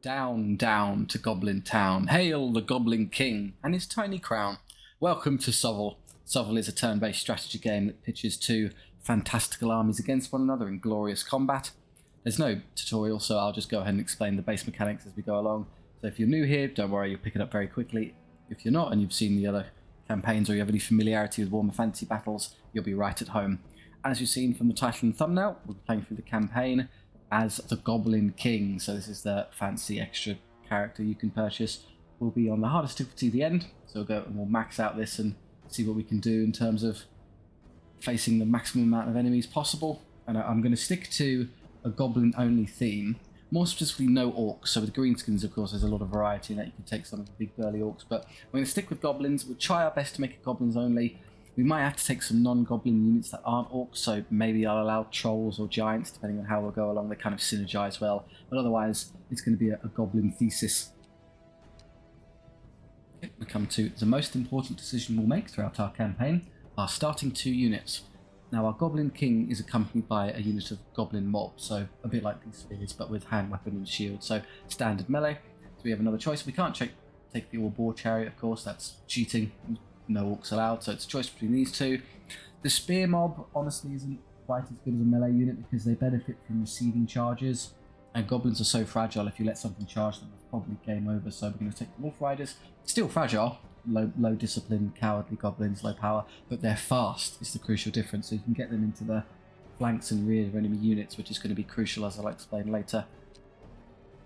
Down, down to Goblin Town. Hail the Goblin King and his tiny crown. Welcome to SOVL. SOVL is a turn-based strategy game that pitches two fantastical armies against one another in glorious combat. There's no tutorial, so I'll just go ahead and explain the base mechanics as we go along. So if you're new here, don't worry, you'll pick it up very quickly. If you're not and you've seen the other campaigns or you have any familiarity with Warhammer Fantasy battles, you'll be right at home. As you've seen from the title and thumbnail, we're playing through the campaign as the Goblin King. So this is the fancy extra character you can purchase. We'll be on the hardest difficulty at the end, so we'll go and we'll max out this and see what we can do in terms of facing the maximum amount of enemies possible. And I'm going to stick to a goblin only theme, more specifically no orcs. So with greenskins, of course, there's a lot of variety in that. You can take some of the big burly orcs, but we're going to stick with goblins. We'll try our best to make it goblins only. We might have to take some non-goblin units that aren't orcs, so maybe I'll allow trolls or giants, depending on how we'll go along. They kind of synergize well, but otherwise it's going to be a goblin thesis. Okay, we come to the most important decision we'll make throughout our campaign, our starting two units. Now our Goblin King is accompanied by a unit of goblin mob, so a bit like these spears, but with hand weapon and shield, so standard melee. So we have another choice. We can't take the all-boar chariot, of course, that's cheating. No orcs allowed, so it's a choice between these two. The spear mob honestly isn't quite as good as a melee unit because they benefit from receiving charges, and goblins are so fragile. If you let something charge them, it's probably game over. So we're going to take the wolf riders. Still fragile, low discipline, cowardly goblins, low power, but they're fast. Is the crucial difference. So you can get them into the flanks and rear of enemy units, which is going to be crucial, as I'll explain later.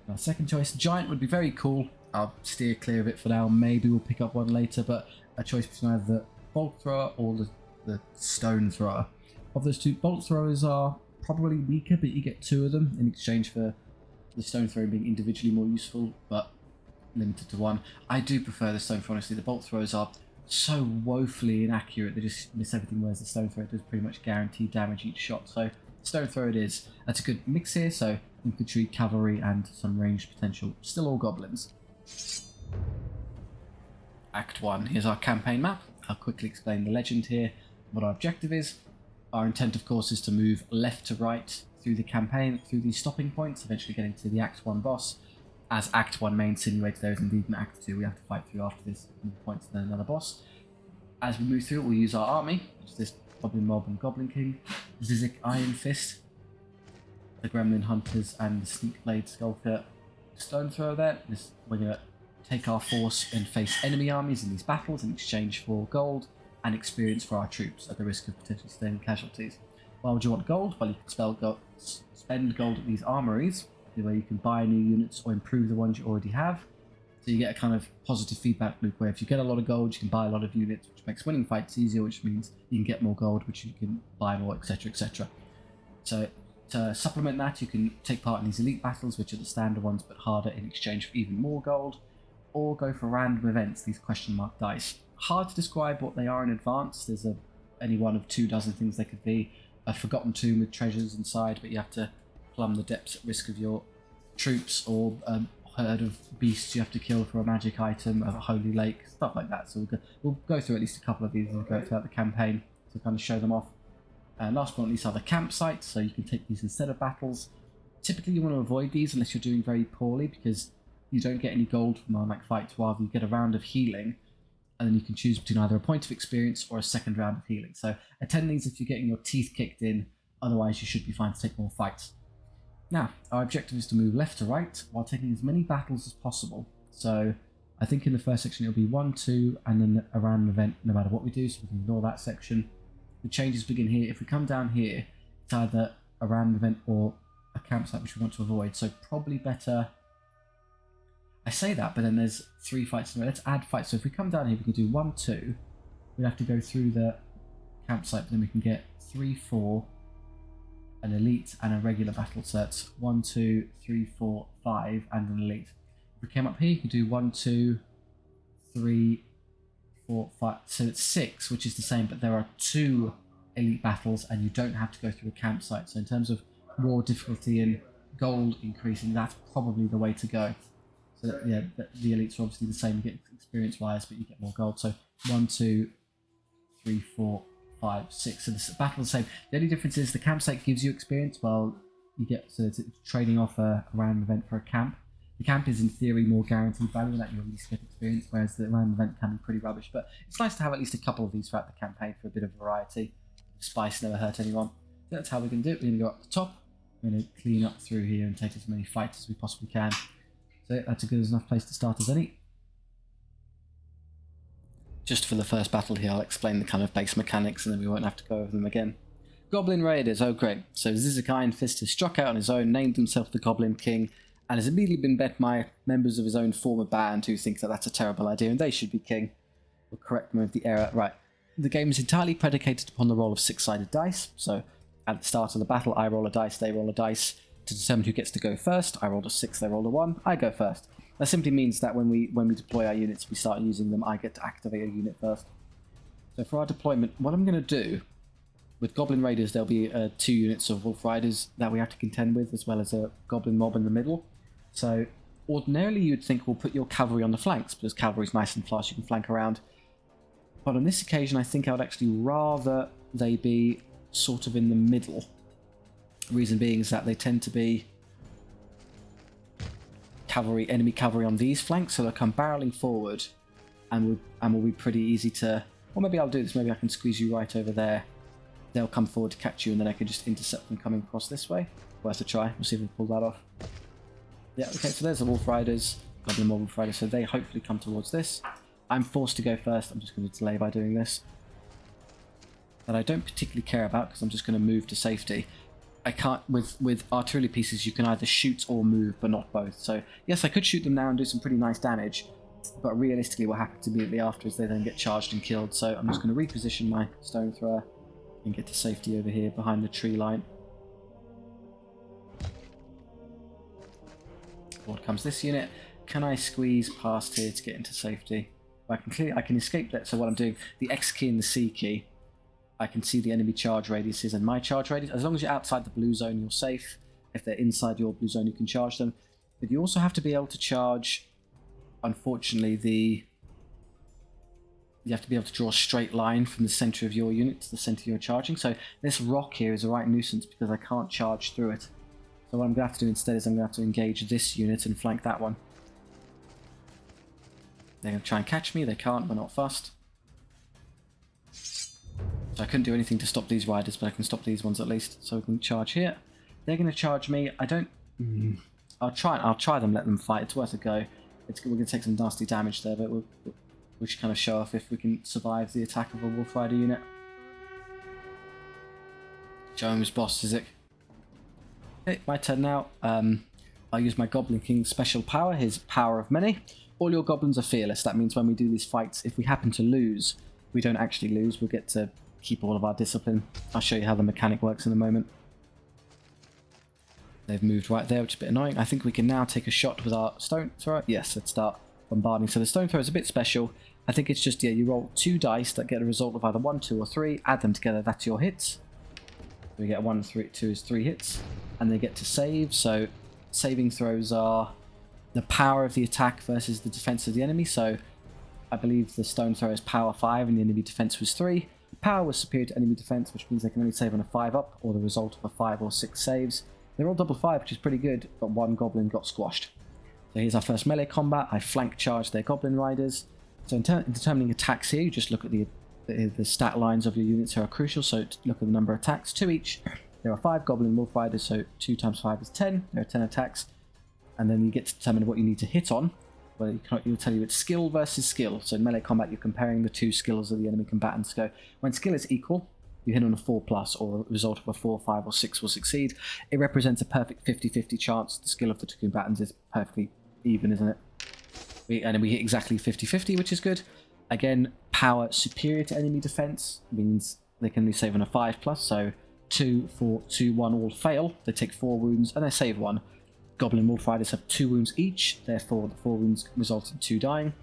Our second choice, giant, would be very cool. I'll steer clear of it for now. Maybe we'll pick up one later, but a choice between either the bolt thrower or the stone thrower. Of those two, bolt throwers are probably weaker, but you get two of them in exchange for the stone thrower being individually more useful, but limited to one. I do prefer the stone thrower, honestly. The bolt throwers are so woefully inaccurate, they just miss everything, whereas the stone thrower does pretty much guaranteed damage each shot. So stone thrower it is. That's a good mix here, so infantry, cavalry, and some ranged potential. Still all goblins. Act 1. Here's our campaign map. I'll quickly explain the legend here, what our objective is. Our intent, of course, is to move left to right through the campaign, through these stopping points, eventually getting to the Act 1 boss. As Act 1 may insinuate, there is indeed an Act 2 we have to fight through after this point, and then another boss. As we move through, we'll use our army, which is this Goblin Mob and Goblin King, Zizik Iron Fist, the Gremlin Hunters, and the Sneak Blade Skulker Stone Thrower there. We're going to take our force and face enemy armies in these battles in exchange for gold and experience for our troops at the risk of potentially staying casualties. Why would you want gold? Well, you can spend gold at these armories, where you can buy new units or improve the ones you already have. So you get a kind of positive feedback loop where if you get a lot of gold, you can buy a lot of units, which makes winning fights easier, which means you can get more gold, which you can buy more, etc, etc. So to supplement that, you can take part in these elite battles, which are the standard ones, but harder in exchange for even more gold. Or go for random events, these question mark dice. Hard to describe what they are in advance. There's any one of 24 things they could be. A forgotten tomb with treasures inside, but you have to plumb the depths at risk of your troops, or a herd of beasts you have to kill for a magic item, a holy lake, stuff like that. So we'll go through at least a couple of these as we go throughout the campaign to kind of show them off. And last but not least are the campsites, so you can take these instead of battles. Typically you want to avoid these unless you're doing very poorly, because you don't get any gold from our fights, rather you get a round of healing, and then you can choose between either a point of experience or a second round of healing. So attend these if you're getting your teeth kicked in, otherwise you should be fine to take more fights. Now, our objective is to move left to right while taking as many battles as possible. So I think in the first section it'll be 1, 2, and then a random event no matter what we do, so we can ignore that section. The changes begin here. If we come down here, it's either a random event or a campsite which we want to avoid, so probably better. I say that, but then there's 3 fights in a row. Let's add fights. So if we come down here, we can do 1, 2. We'd have to go through the campsite, but then we can get 3, 4, an elite, and a regular battle. So that's 1, 2, 3, 4, 5, and an elite. If we came up here, you could do 1, 2, 3, 4, 5. So it's 6, which is the same, but there are 2 elite battles, and you don't have to go through a campsite. So in terms of raw difficulty and gold increasing, that's probably the way to go. So yeah, the elites are obviously the same, you get experience-wise, but you get more gold. So 1, 2, 3, 4, 5, 6. So the battle is the same. The only difference is the campsite gives you experience, while you get, so it's trading off a random event for a camp. The camp is in theory more guaranteed value, that you'll at least get experience, whereas the random event can be pretty rubbish. But it's nice to have at least a couple of these throughout the campaign for a bit of variety. Spice never hurt anyone. So that's how we're going to do it. We're going to go up the top. We're going to clean up through here and take as many fights as we possibly can. So that's a good enough place to start as any. Just for the first battle here, I'll explain the kind of base mechanics and then we won't have to go over them again. Goblin Raiders, oh great. So Zizakai and Fist has struck out on his own, named himself the Goblin King, and has immediately been bet by members of his own former band who think that that's a terrible idea and they should be king. We'll correct them of the error. Right. The game is entirely predicated upon the roll of 6-sided dice. So at the start of the battle, I roll a dice, they roll a dice to determine who gets to go first. I rolled a 6, they rolled a 1, I go first. That simply means that when we deploy our units, we start using them, I get to activate a unit first. So for our deployment, what I'm going to do, with Goblin Raiders, there'll be 2 units of Wolf Riders that we have to contend with, as well as a Goblin Mob in the middle. So ordinarily you'd think we'll put your cavalry on the flanks, because cavalry's nice and fast, you can flank around. But on this occasion, I think I would actually rather they be sort of in the middle. The reason being is that they tend to be enemy cavalry on these flanks, so they'll come barreling forward and will be pretty easy to... Or maybe I'll do this, maybe I can squeeze you right over there. They'll come forward to catch you and then I can just intercept them coming across this way. Worth a try, we'll see if we pull that off. Yeah, okay, so there's the Wolf Riders, Goblin Mob Wolf Riders, so they hopefully come towards this. I'm forced to go first, I'm just going to delay by doing this. That I don't particularly care about because I'm just going to move to safety. I can't, with artillery pieces you can either shoot or move, but not both. So yes, I could shoot them now and do some pretty nice damage, but realistically what happens immediately after is they then get charged and killed. So I'm just going to reposition my stone thrower and get to safety over here behind the tree line. Forward comes this unit. Can I squeeze past here to get into safety? I can escape that. So what I'm doing, the X key and the C key, I can see the enemy charge radiuses and my charge radius. As long as you're outside the blue zone, you're safe. If they're inside your blue zone, you can charge them. But you also have to be able to charge, unfortunately, you have to be able to draw a straight line from the center of your unit to the center you're charging. So this rock here is a right nuisance because I can't charge through it. So what I'm going to have to do instead is I'm going to have to engage this unit and flank that one. They're going to try and catch me. They can't. We're not fussed. So I couldn't do anything to stop these riders, but I can stop these ones at least. So we can charge here. They're going to charge me. I don't... I'll try them, let them fight. It's worth a go. We're going to take some nasty damage there, but we should kind of show off if we can survive the attack of a Wolf Rider unit. Show him his boss, Zizik. Okay, my turn now. I'll use my Goblin King special power, his Power of Many. All your goblins are fearless. That means when we do these fights, if we happen to lose, we don't actually lose. We'll get to keep all of our discipline. I'll show you how the mechanic works in a moment. They've moved right there, which is a bit annoying. I think we can now take a shot with our stone thrower. Yes, let's start bombarding. So the stone thrower is a bit special. I think it's just, yeah, you roll 2 dice that get a result of either 1, 2, or 3. Add them together, that's your hits. We get 1, 3, 2 is 3 hits. And they get to save. So saving throws are the power of the attack versus the defense of the enemy. So I believe the stone thrower is power 5 and the enemy defense was 3. Power was superior to enemy defense, which means they can only save on a 5 up or the result of a 5 or 6 saves. They're all double 5, which is pretty good, but 1 goblin got squashed. So here's our first melee combat. I flank charge their goblin riders. So in determining attacks here, you just look at the stat lines of your units who are crucial. So look at the number of attacks, 2 each. There are 5 goblin wolf riders, so 2 times 5 is 10. There are 10 attacks. And then you get to determine what you need to hit on. Well, it'll tell you it's skill versus skill. So in melee combat, you're comparing the 2 skills of the enemy combatants. So when skill is equal, you hit on a 4+, or a result of a 4, 5, or 6 will succeed. It represents a perfect 50-50 chance. The skill of the 2 combatants is perfectly even, isn't it? And we hit exactly 50-50, which is good. Again, power superior to enemy defense means they can only save on a 5+, so 2, 4, 2, 1 all fail. They take 4 wounds and they save 1. Goblin Wolf Riders have 2 wounds each, therefore the 4 wounds result in 2 dying.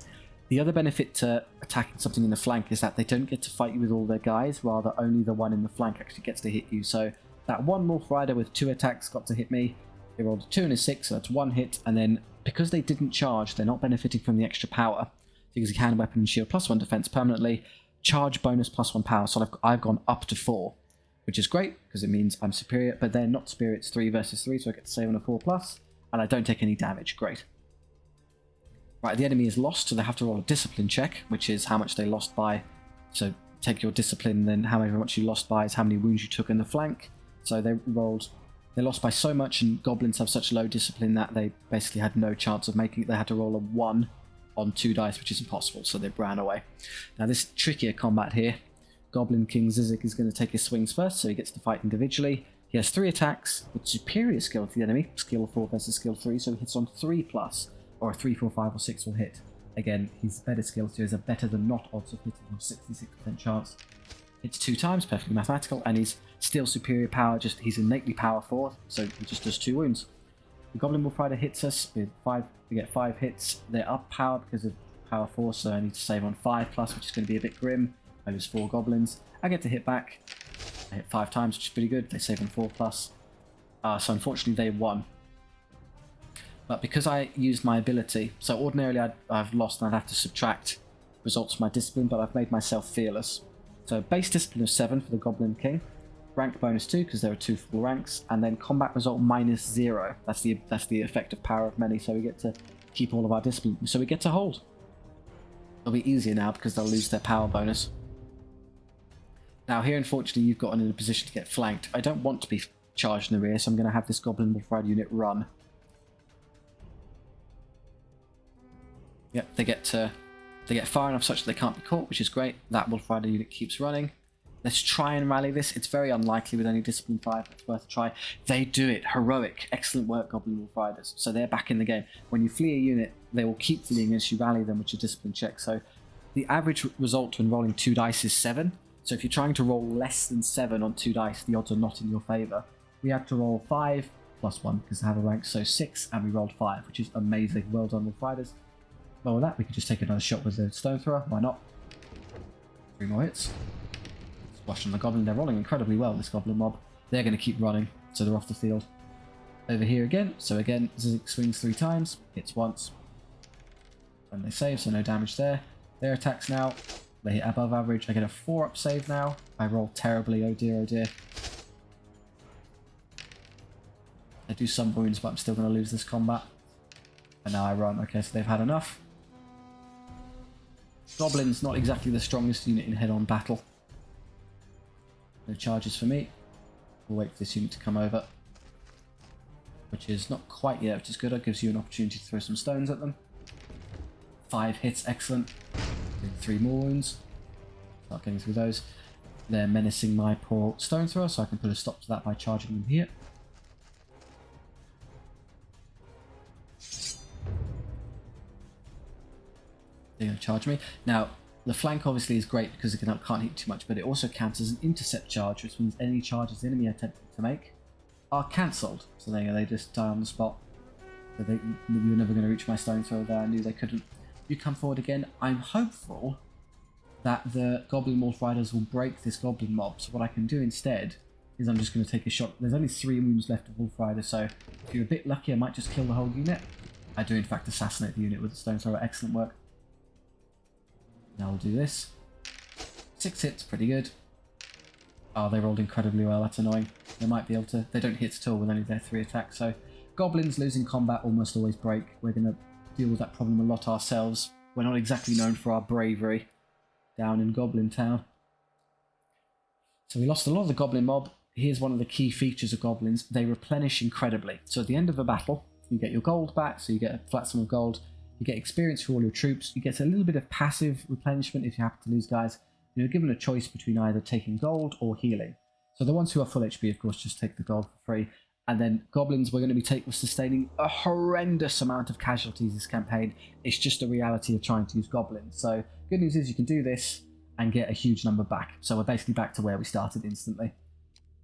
The other benefit to attacking something in the flank is that they don't get to fight you with all their guys, rather only the one in the flank actually gets to hit you. So that one Wolf Rider with 2 attacks got to hit me. They rolled a 2 and a 6, so that's 1 hit, and then because they didn't charge, they're not benefiting from the extra power. Because you can weapon and shield +1 defense permanently, charge bonus +1 power, so I've gone up to 4, which is great because it means I'm superior, but they're not superior. It's 3 versus 3, so I get to save on a 4+, and I don't take any damage. Great. Right, the enemy is lost, so they have to roll a discipline check, which is how much they lost by. So take your discipline, then however much you lost by is how many wounds you took in the flank. So they lost by so much, and goblins have such low discipline that they basically had no chance of making it. They had to roll a 1 on 2 dice, which is impossible, so they ran away. Now this trickier combat here, Goblin King Zizek is going to take his swings first, so he gets to fight individually. He has 3 attacks with superior skill to the enemy, skill 4 versus skill 3, so he hits on 3+, or a 3, 4, 5, or 6 will hit. Again, his better skill, so he has a better than not odds of hitting, or 66% chance. Hits 2 times, perfectly mathematical, and he's still superior power, just he's innately power 4, so he just does 2 wounds. The Goblin Wolf Rider hits us with 5, we get 5 hits. They're up power because of power 4, so I need to save on 5+, which is going to be a bit grim. I lose 4 goblins. I get to hit back. I hit 5 times, which is pretty good. They save on 4+. So unfortunately they won. But because I used my ability, so ordinarily I've lost and I'd have to subtract results from my discipline, but I've made myself fearless. So base discipline of 7 for the Goblin King. Rank bonus 2 because there are 2 full ranks, and then combat result -0. That's the effective power of many, so we get to keep all of our discipline. So we get to hold. It'll be easier now because they'll lose their power bonus. Now here, unfortunately, you've gotten in a position to get flanked. I don't want to be charged in the rear, so I'm going to have this Goblin Wolf Rider unit run. Yep, they get far enough such that they can't be caught, which is great. That Wolf Rider unit keeps running. Let's try and rally this. It's very unlikely with only Discipline 5. It's worth a try. They do it. Heroic. Excellent work, Goblin Wolf Riders. So they're back in the game. When you flee a unit, they will keep fleeing as you rally them, which is Discipline check. So the average result when rolling 2 dice is 7. So if you're trying to roll less than 7 on 2 dice, the odds are not in your favour. We had to roll 5 plus 1 because I have a rank, so 6, and we rolled 5, which is amazing. Well done, Wolf Riders. Well, with that, we could just take another shot with the Stone Thrower. Why not? 3 more hits. Squash on the Goblin. They're rolling incredibly well, this Goblin mob. They're going to keep running, so they're off the field. Over here again. So again, Zizek swings 3 times. Hits once. And they save, so no damage there. Their attacks now. They hit above average. I get a 4-up save now. I roll terribly. Oh dear, oh dear. I do some wounds, but I'm still going to lose this combat. And now I run. Okay, so they've had enough. Goblins, not exactly the strongest unit in head-on battle. No charges for me. We'll wait for this unit to come over. Which is not quite yet, which is good. It gives you an opportunity to throw some stones at them. 5 hits, excellent. 3 more wounds. Start getting through those. They're menacing my poor stone thrower, so I can put a stop to that by charging them here. They're going to charge me. Now, the flank obviously is great because it can't hit too much, but it also counts as an intercept charge, which means any charges the enemy attempted to make are cancelled. So there you go, they just die on the spot. So you were never going to reach my stone thrower there. I knew they couldn't. You come forward again. I'm hopeful that the Goblin Wolf Riders will break this Goblin mob. So what I can do instead is I'm just going to take a shot. There's only 3 wounds left of Wolf Rider, so if you're a bit lucky, I might just kill the whole unit. I do in fact assassinate the unit with the stone thrower. Excellent work. Now we'll do this. 6 hits, pretty good. Oh, they rolled incredibly well. That's annoying. They might be able to. They don't hit at all with only their 3 attacks. So Goblins losing combat almost always break. We're going to deal with that problem a lot ourselves. We're not exactly known for our bravery down in Goblin Town. So we lost a lot of the Goblin mob. Here's one of the key features of Goblins. They replenish incredibly. So at the end of a battle, you get your gold back, so you get a flat sum of gold. You get experience for all your troops. You get a little bit of passive replenishment if you happen to lose guys. You're given a choice between either taking gold or healing. So the ones who are full HP, of course, just take the gold for free. And then Goblins, we're going to be sustaining a horrendous amount of casualties this campaign. It's just a reality of trying to use Goblins. So good news is you can do this and get a huge number back. So we're basically back to where we started instantly.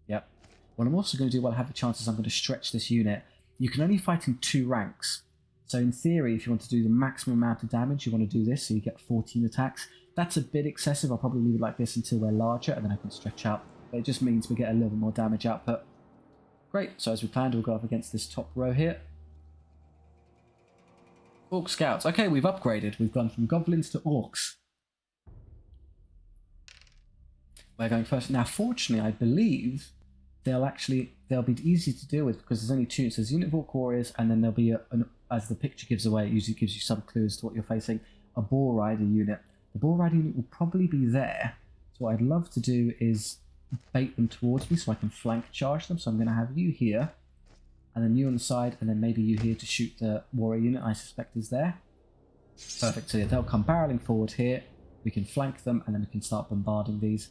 Yep. What I'm also going to do while I have the chance is I'm going to stretch this unit. You can only fight in 2 ranks. So in theory, if you want to do the maximum amount of damage, you want to do this, so you get 14 attacks. That's a bit excessive. I'll probably leave it like this until we're larger, and then I can stretch out. But it just means we get a little more damage output. Great, so as we planned, we'll go up against this top row here. Orc Scouts. Okay, we've upgraded. We've gone from Goblins to Orcs. We're going first. Now, fortunately, I believe they'll be easy to deal with because there's only two. So there's a unit of Orc warriors, and then there'll be as the picture gives away, it usually gives you some clues to what you're facing. A Boar Rider unit. The Boar Rider unit will probably be there. So what I'd love to do is bait them towards me so I can flank charge them. So I'm going to have you here, and then you on the side, and then maybe you here to shoot the warrior unit I suspect is there. Perfect. So yeah, they'll come barreling forward here. We can flank them, and then we can start bombarding these.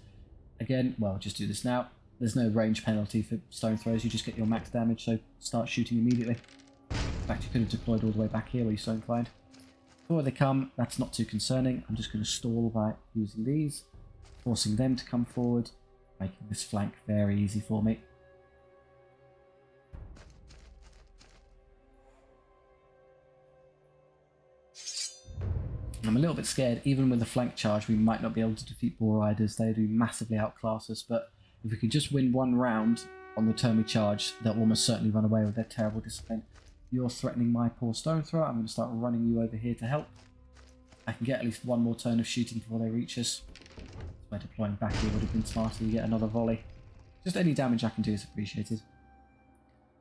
Again, well, just do this now. There's no range penalty for stone throws. You just get your max damage, so start shooting immediately. In fact, you could have deployed all the way back here where you're so inclined. Before they come, that's not too concerning. I'm just going to stall by using these, forcing them to come forward, making this flank very easy for me. I'm a little bit scared, even with the flank charge, we might not be able to defeat Boar Riders. They do massively outclass us, but if we could just win one round on the turn we charge, they'll almost certainly run away with their terrible discipline. You're threatening my poor stone thrower. I'm going to start running you over here to help. I can get at least one more turn of shooting before they reach us. By deploying back here would have been smarter. You get another volley. Just any damage I can do is appreciated.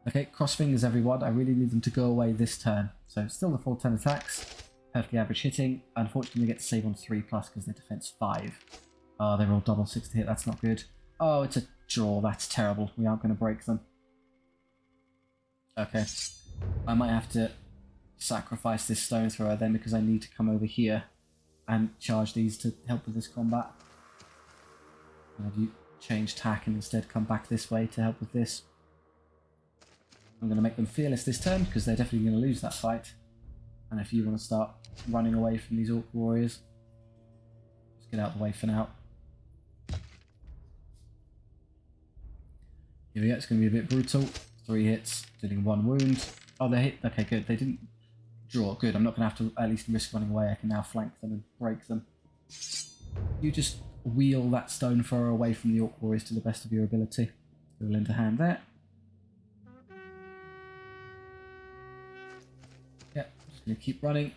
Okay, cross fingers everyone. I really need them to go away this turn. So still the full 10 attacks. Perfectly average hitting. Unfortunately, we get to save on 3+ because their defense 5. Oh, they're all double 6 to hit. That's not good. Oh, it's a draw. That's terrible. We aren't going to break them. Okay. I might have to sacrifice this stone thrower then because I need to come over here and charge these to help with this combat. I'll have you change tack and instead come back this way to help with this. I'm going to make them fearless this turn because they're definitely going to lose that fight. And if you want to start running away from these Orc warriors, just get out of the way for now. Here we go, it's going to be a bit brutal. 3 hits, dealing 1 wound. Oh, they hit. Okay, good. They didn't draw. Good. I'm not going to have to at least risk running away. I can now flank them and break them. You just wheel that stone thrower away from the Orc warriors to the best of your ability. Go into hand there. Yep, just going to keep running.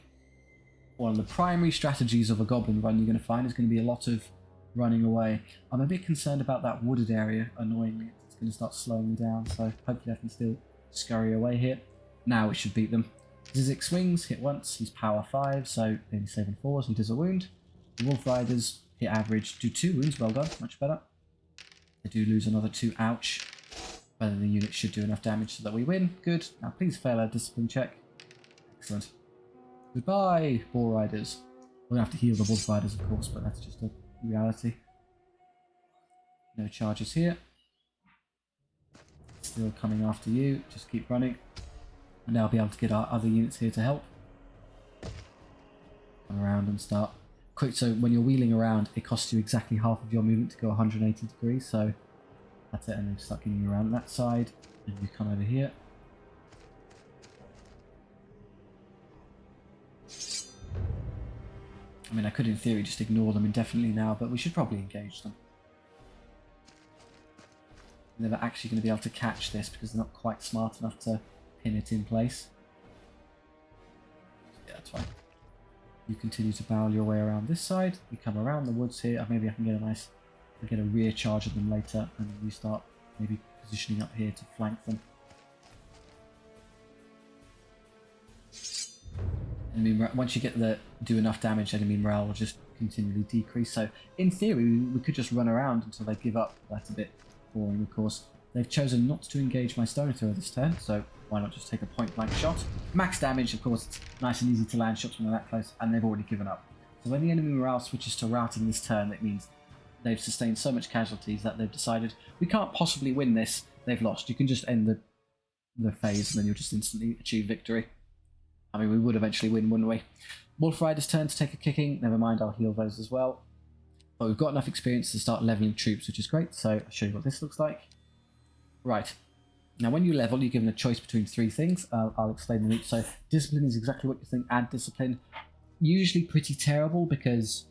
One of the primary strategies of a goblin run you're going to find is going to be a lot of running away. I'm a bit concerned about that wooded area, annoyingly. It's going to start slowing me down, so hopefully I can still scurry away here. Now it should beat them. Zizek swings, hit once, he's power 5, so only saving 4, so he does a wound. The Wolf Riders hit average, do 2 wounds, well done, much better. They do lose another 2, ouch. But the unit should do enough damage so that we win. Good. Now please fail our discipline check. Excellent. Goodbye, Boar Riders. We're going to have to heal the Wolf Riders, of course, but that's just a reality. No charges here. Still coming after you. Just keep running. And now I'll be able to get our other units here to help. Come around and start. Quick, so when you're wheeling around, it costs you exactly half of your movement to go 180 degrees, so that's it, and then start getting around that side, and you come over here. I mean, I could in theory just ignore them indefinitely now, but we should probably engage them. They're never actually going to be able to catch this because they're not quite smart enough to pin it in place. Yeah, that's fine. You continue to barrel your way around this side. You come around the woods here. Maybe I can get a rear charge of them later, and then you start maybe positioning up here to flank them. Enemy, once you get do enough damage, enemy morale will just continually decrease. So in theory, we could just run around until they give up. That's a bit boring, of course. They've chosen not to engage my stone thrower this turn, so why not just take a point-blank shot? Max damage, of course, it's nice and easy to land shots when they're that close, and they've already given up. So when the enemy morale switches to routing this turn, it means they've sustained so much casualties that they've decided, we can't possibly win this, they've lost. You can just end the phase, and then you'll just instantly achieve victory. I mean, we would eventually win, wouldn't we? Wolf Rider's turn to take a kicking. Never mind, I'll heal those as well. But we've got enough experience to start leveling troops, which is great, so I'll show you what this looks like. Right. Now, when you level, you're given a choice between 3 things. I'll explain them each. So, discipline is exactly what you think. Add discipline. Usually pretty terrible because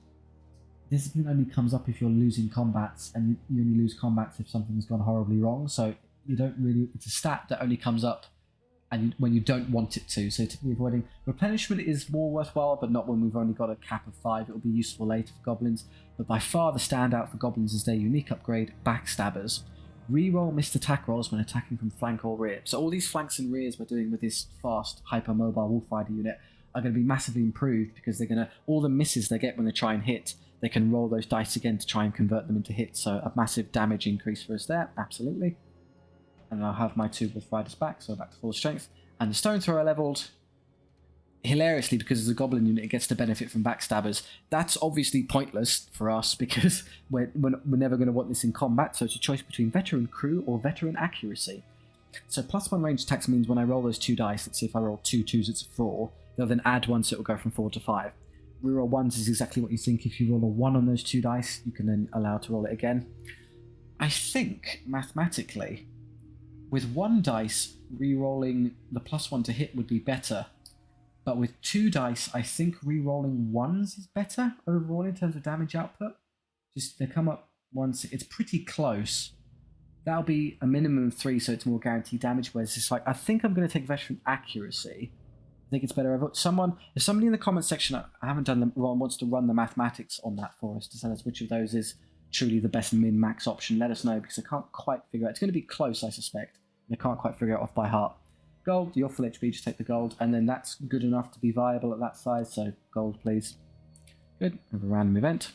discipline only comes up if you're losing combats, and you only lose combats if something's gone horribly wrong. So, you don't really. It's a stat that only comes up and when you don't want it to. So, typically avoiding replenishment is more worthwhile, but not when we've only got a cap of 5. It will be useful later for goblins. But by far the standout for goblins is their unique upgrade, Backstabbers. Reroll missed attack rolls when attacking from flank or rear. So all these flanks and rears we're doing with this fast, hypermobile Wolf Rider unit are going to be massively improved because they're going to, all the misses they get when they try and hit, they can roll those dice again to try and convert them into hits. So a massive damage increase for us there, absolutely. And I'll have my 2 Wolf Riders back, so back to full strength. And the Stone Thrower leveled. Hilariously, because as a Goblin unit, it gets to benefit from backstabbers. That's obviously pointless for us because we're never going to want this in combat. So it's a choice between veteran crew or veteran accuracy. So +1 range attacks means when I roll those 2 dice, let's see if I roll 2 2s, it's a 4. They'll then add 1, so it will go from 4 to 5. Reroll 1s is exactly what you think. If you roll a 1 on those 2 dice, you can then allow to roll it again. I think, mathematically, with 1 dice, re-rolling the +1 to hit would be better. But with 2 dice, I think re-rolling 1s is better overall in terms of damage output. Just they come up once, it's pretty close. That'll be a minimum of 3, so it's more guaranteed damage. Whereas it's like, I think I'm going to take veteran accuracy. I think it's better. If somebody in the comment section, I haven't done them, wants to run the mathematics on that for us to tell us which of those is truly the best min-max option, let us know, because I can't quite figure out. It's going to be close, I suspect. I can't quite figure it off by heart. Gold, you're full HP, just take the gold, and then that's good enough to be viable at that size, so gold please. Good, have a random event.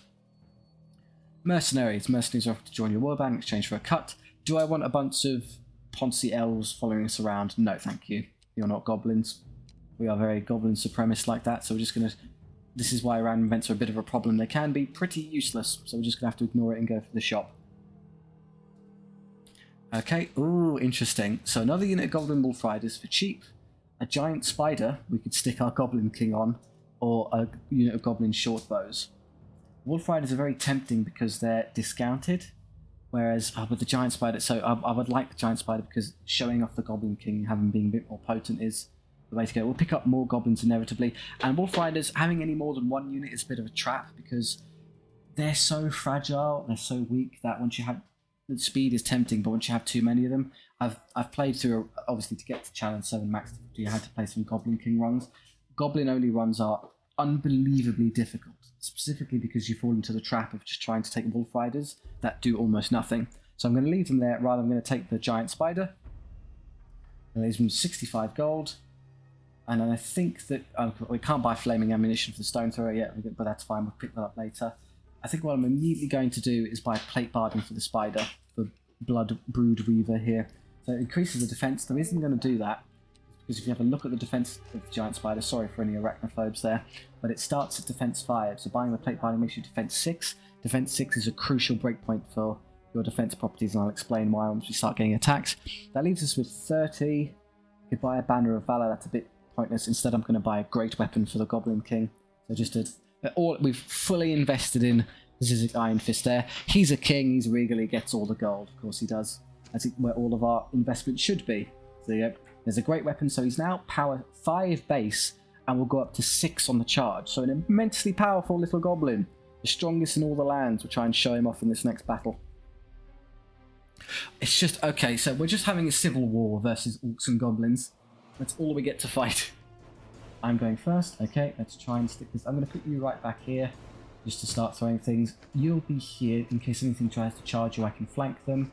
Mercenaries. Mercenaries are offered to join your warband in exchange for a cut. Do I want a bunch of Poncy elves following us around? No, thank you. You're not goblins. We are very goblin supremacist like that, so we're just going to... This is why random events are a bit of a problem. They can be pretty useless, so we're just going to have to ignore it and go for the shop. Okay, ooh, interesting. So another unit of Goblin Wolf Riders for cheap. A giant spider we could stick our Goblin King on, or a unit of Goblin Shortbows. Wolf Riders are very tempting because they're discounted, whereas with the giant spider, so I would like the giant spider because showing off the Goblin King and having been a bit more potent is the way to go. We'll pick up more Goblins inevitably, and Wolf Riders, having any more than 1 unit is a bit of a trap because they're so fragile, they're so weak that once you have... The speed is tempting, but once you have too many of them, I've played through, obviously to get to Challenge 7 Max, you had to play some Goblin King runs. Goblin only runs are unbelievably difficult, specifically because you fall into the trap of just trying to take Wolf Riders that do almost nothing. So I'm going to leave them there, rather I'm going to take the giant spider. And leaves them 65 gold. And then I think that, we can't buy flaming ammunition for the stone thrower yet, but that's fine, we'll pick that up later. I think what I'm immediately going to do is buy plate barding for the spider, for Blood Brood Weaver here. So it increases the defense. The reason I'm going to do that is because if you have a look at the defense of the giant spider, sorry for any arachnophobes there, but it starts at defense 5. So buying the plate barding makes you defense 6. Defense 6 is a crucial breakpoint for your defense properties, and I'll explain why once we start getting attacked. That leaves us with 30. You could buy a Banner of Valor, that's a bit pointless. Instead I'm going to buy a great weapon for the Goblin King. So just a... we've fully invested in the Zizek Iron Fist there. He's a king, he's regal, he gets all the gold. Of course he does. That's where all of our investment should be. So yeah, there's a great weapon, so he's now power 5 base and will go up to 6 on the charge. So an immensely powerful little goblin. The strongest in all the lands. We'll try and show him off in this next battle. It's just, okay, so we're just having a civil war versus orcs and goblins. That's all we get to fight. I'm going first. Okay, let's try and stick this. I'm going to put you right back here just to start throwing things. You'll be here in case anything tries to charge you. I can flank them.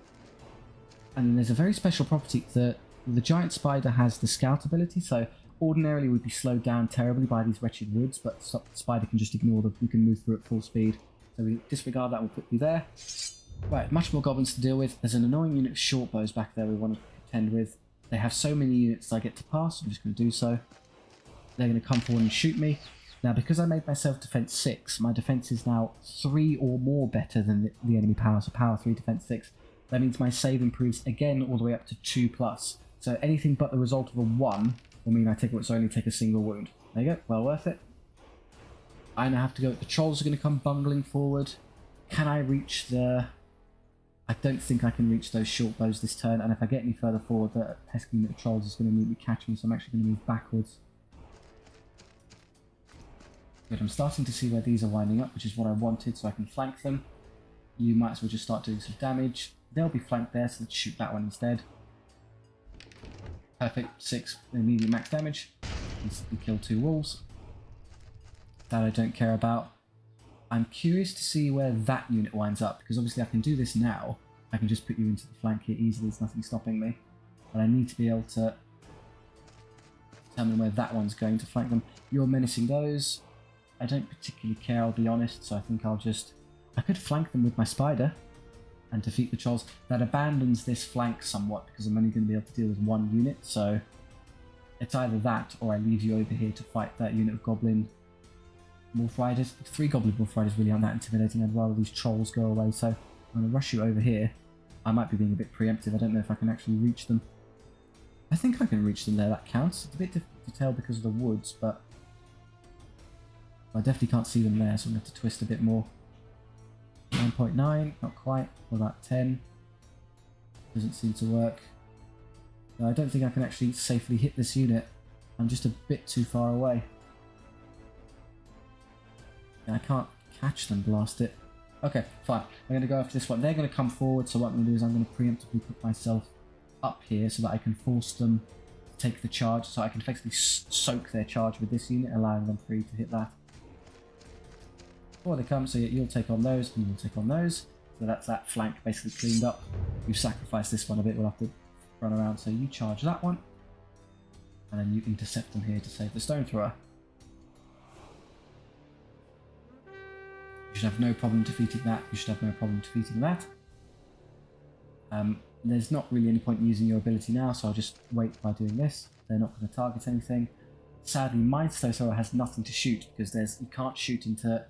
And then there's a very special property that the giant spider has the scout ability. So ordinarily we'd be slowed down terribly by these wretched woods, but the spider can just ignore them. We can move through at full speed. So we disregard that and we'll put you there. Right, much more goblins to deal with. There's an annoying unit of short bows back there we want to contend with. They have so many units I get to pass. I'm just going to do so. They're going to come forward and shoot me. Now, because I made myself defense 6, my defense is now 3 or more better than the enemy power, so power 3, defense 6. That means my save improves again all the way up to 2+. So anything but the result of a 1 will mean I only take a single wound. There you go, well worth it. I now have to go, the trolls are going to come bungling forward. Can I reach the... I don't think I can reach those short bows this turn, and if I get any further forward, the pesky unit of trolls is going to immediately catch me, so I'm actually going to move backwards. Good, I'm starting to see where these are winding up, which is what I wanted, so I can flank them. You might as well just start doing some damage. They'll be flanked there, so let's shoot that one instead. Perfect, 6 immediate max damage. Instantly kill 2 wolves. That I don't care about. I'm curious to see where that unit winds up, because obviously I can do this now. I can just put you into the flank here easily, there's nothing stopping me. But I need to be able to determine where that one's going to flank them. You're menacing those. I don't particularly care, I'll be honest, so I think I could flank them with my spider and defeat the trolls. That abandons this flank somewhat because I'm only going to be able to deal with one unit, so it's either that or I leave you over here to fight that unit of goblin wolf riders. 3 goblin wolf riders really aren't that intimidating. I'd rather these trolls go away, so I'm going to rush you over here. I might be being a bit preemptive, I don't know if I can actually reach them. I think I can reach them there, that counts. It's a bit difficult to tell because of the woods, but I definitely can't see them there, so I'm going to have to twist a bit more. 9.9, not quite. What about 10? Doesn't seem to work. No, I don't think I can actually safely hit this unit. I'm just a bit too far away. I can't catch them, blast it. Okay, fine. I'm going to go after this one. They're going to come forward, so what I'm going to do is I'm going to preemptively put myself up here so that I can force them to take the charge, so I can effectively soak their charge with this unit, allowing them free to hit that. Before they come, so you'll take on those, and you'll take on those. So that's that flank basically cleaned up. We've sacrificed this one a bit, we'll have to run around. So you charge that one, and then you intercept them here to save the stone thrower. You should have no problem defeating that. You should have no problem defeating that. There's not really any point in using your ability now, so I'll just wait by doing this. They're not going to target anything. Sadly, my stone thrower has nothing to shoot because you can't shoot into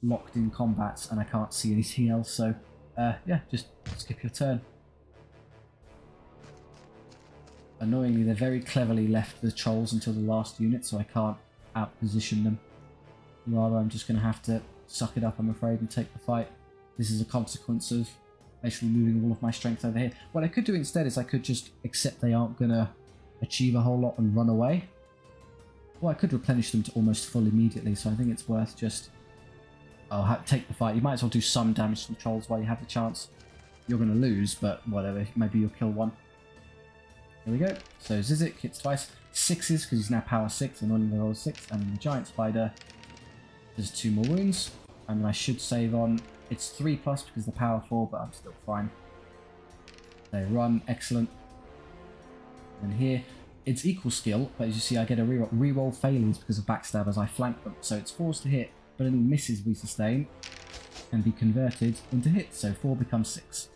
locked in combats, and I can't see anything else. So yeah, just skip your turn. Annoyingly, they very cleverly left the trolls until the last unit, so I can't outposition them. Rather, I'm just going to have to suck it up, I'm afraid, and take the fight. This is a consequence of basically moving all of my strength over here. What I could do instead is I could just accept they aren't going to achieve a whole lot and run away. Or I could replenish them to almost full immediately, so I think it's worth just... take the fight. You might as well do some damage to the trolls while you have the chance. You're going to lose, but whatever, maybe you'll kill one. Here we go. So Zizik hits twice. 6s because he's now power 6 and only rolls 6, and the giant spider does 2 more wounds. And I should save on... It's 3+ because the power 4, but I'm still fine. They run, excellent. And here, it's equal skill, but as you see, I get a reroll. Reroll failures because of backstab as I flank them. So it's 4s to hit, but any misses we sustain can be converted into hits. So 4 becomes 6.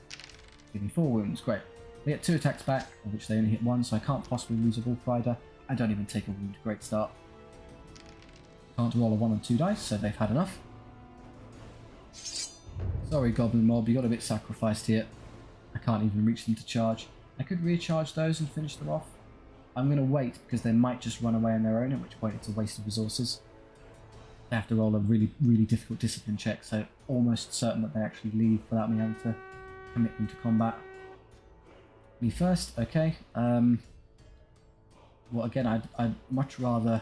Give me 4 wounds, great. They get 2 attacks back, of which they only hit 1, so I can't possibly lose a wolf rider. I don't even take a wound, great start. Can't roll a 1 and 2 dice, so they've had enough. Sorry, Goblin Mob, you got a bit sacrificed here. I can't even reach them to charge. I could recharge those and finish them off. I'm going to wait because they might just run away on their own, at which point it's a waste of resources. They have to roll a really, really difficult discipline check, so almost certain that they actually leave without me having to commit them to combat. Me first, okay. Well, again, I'd much rather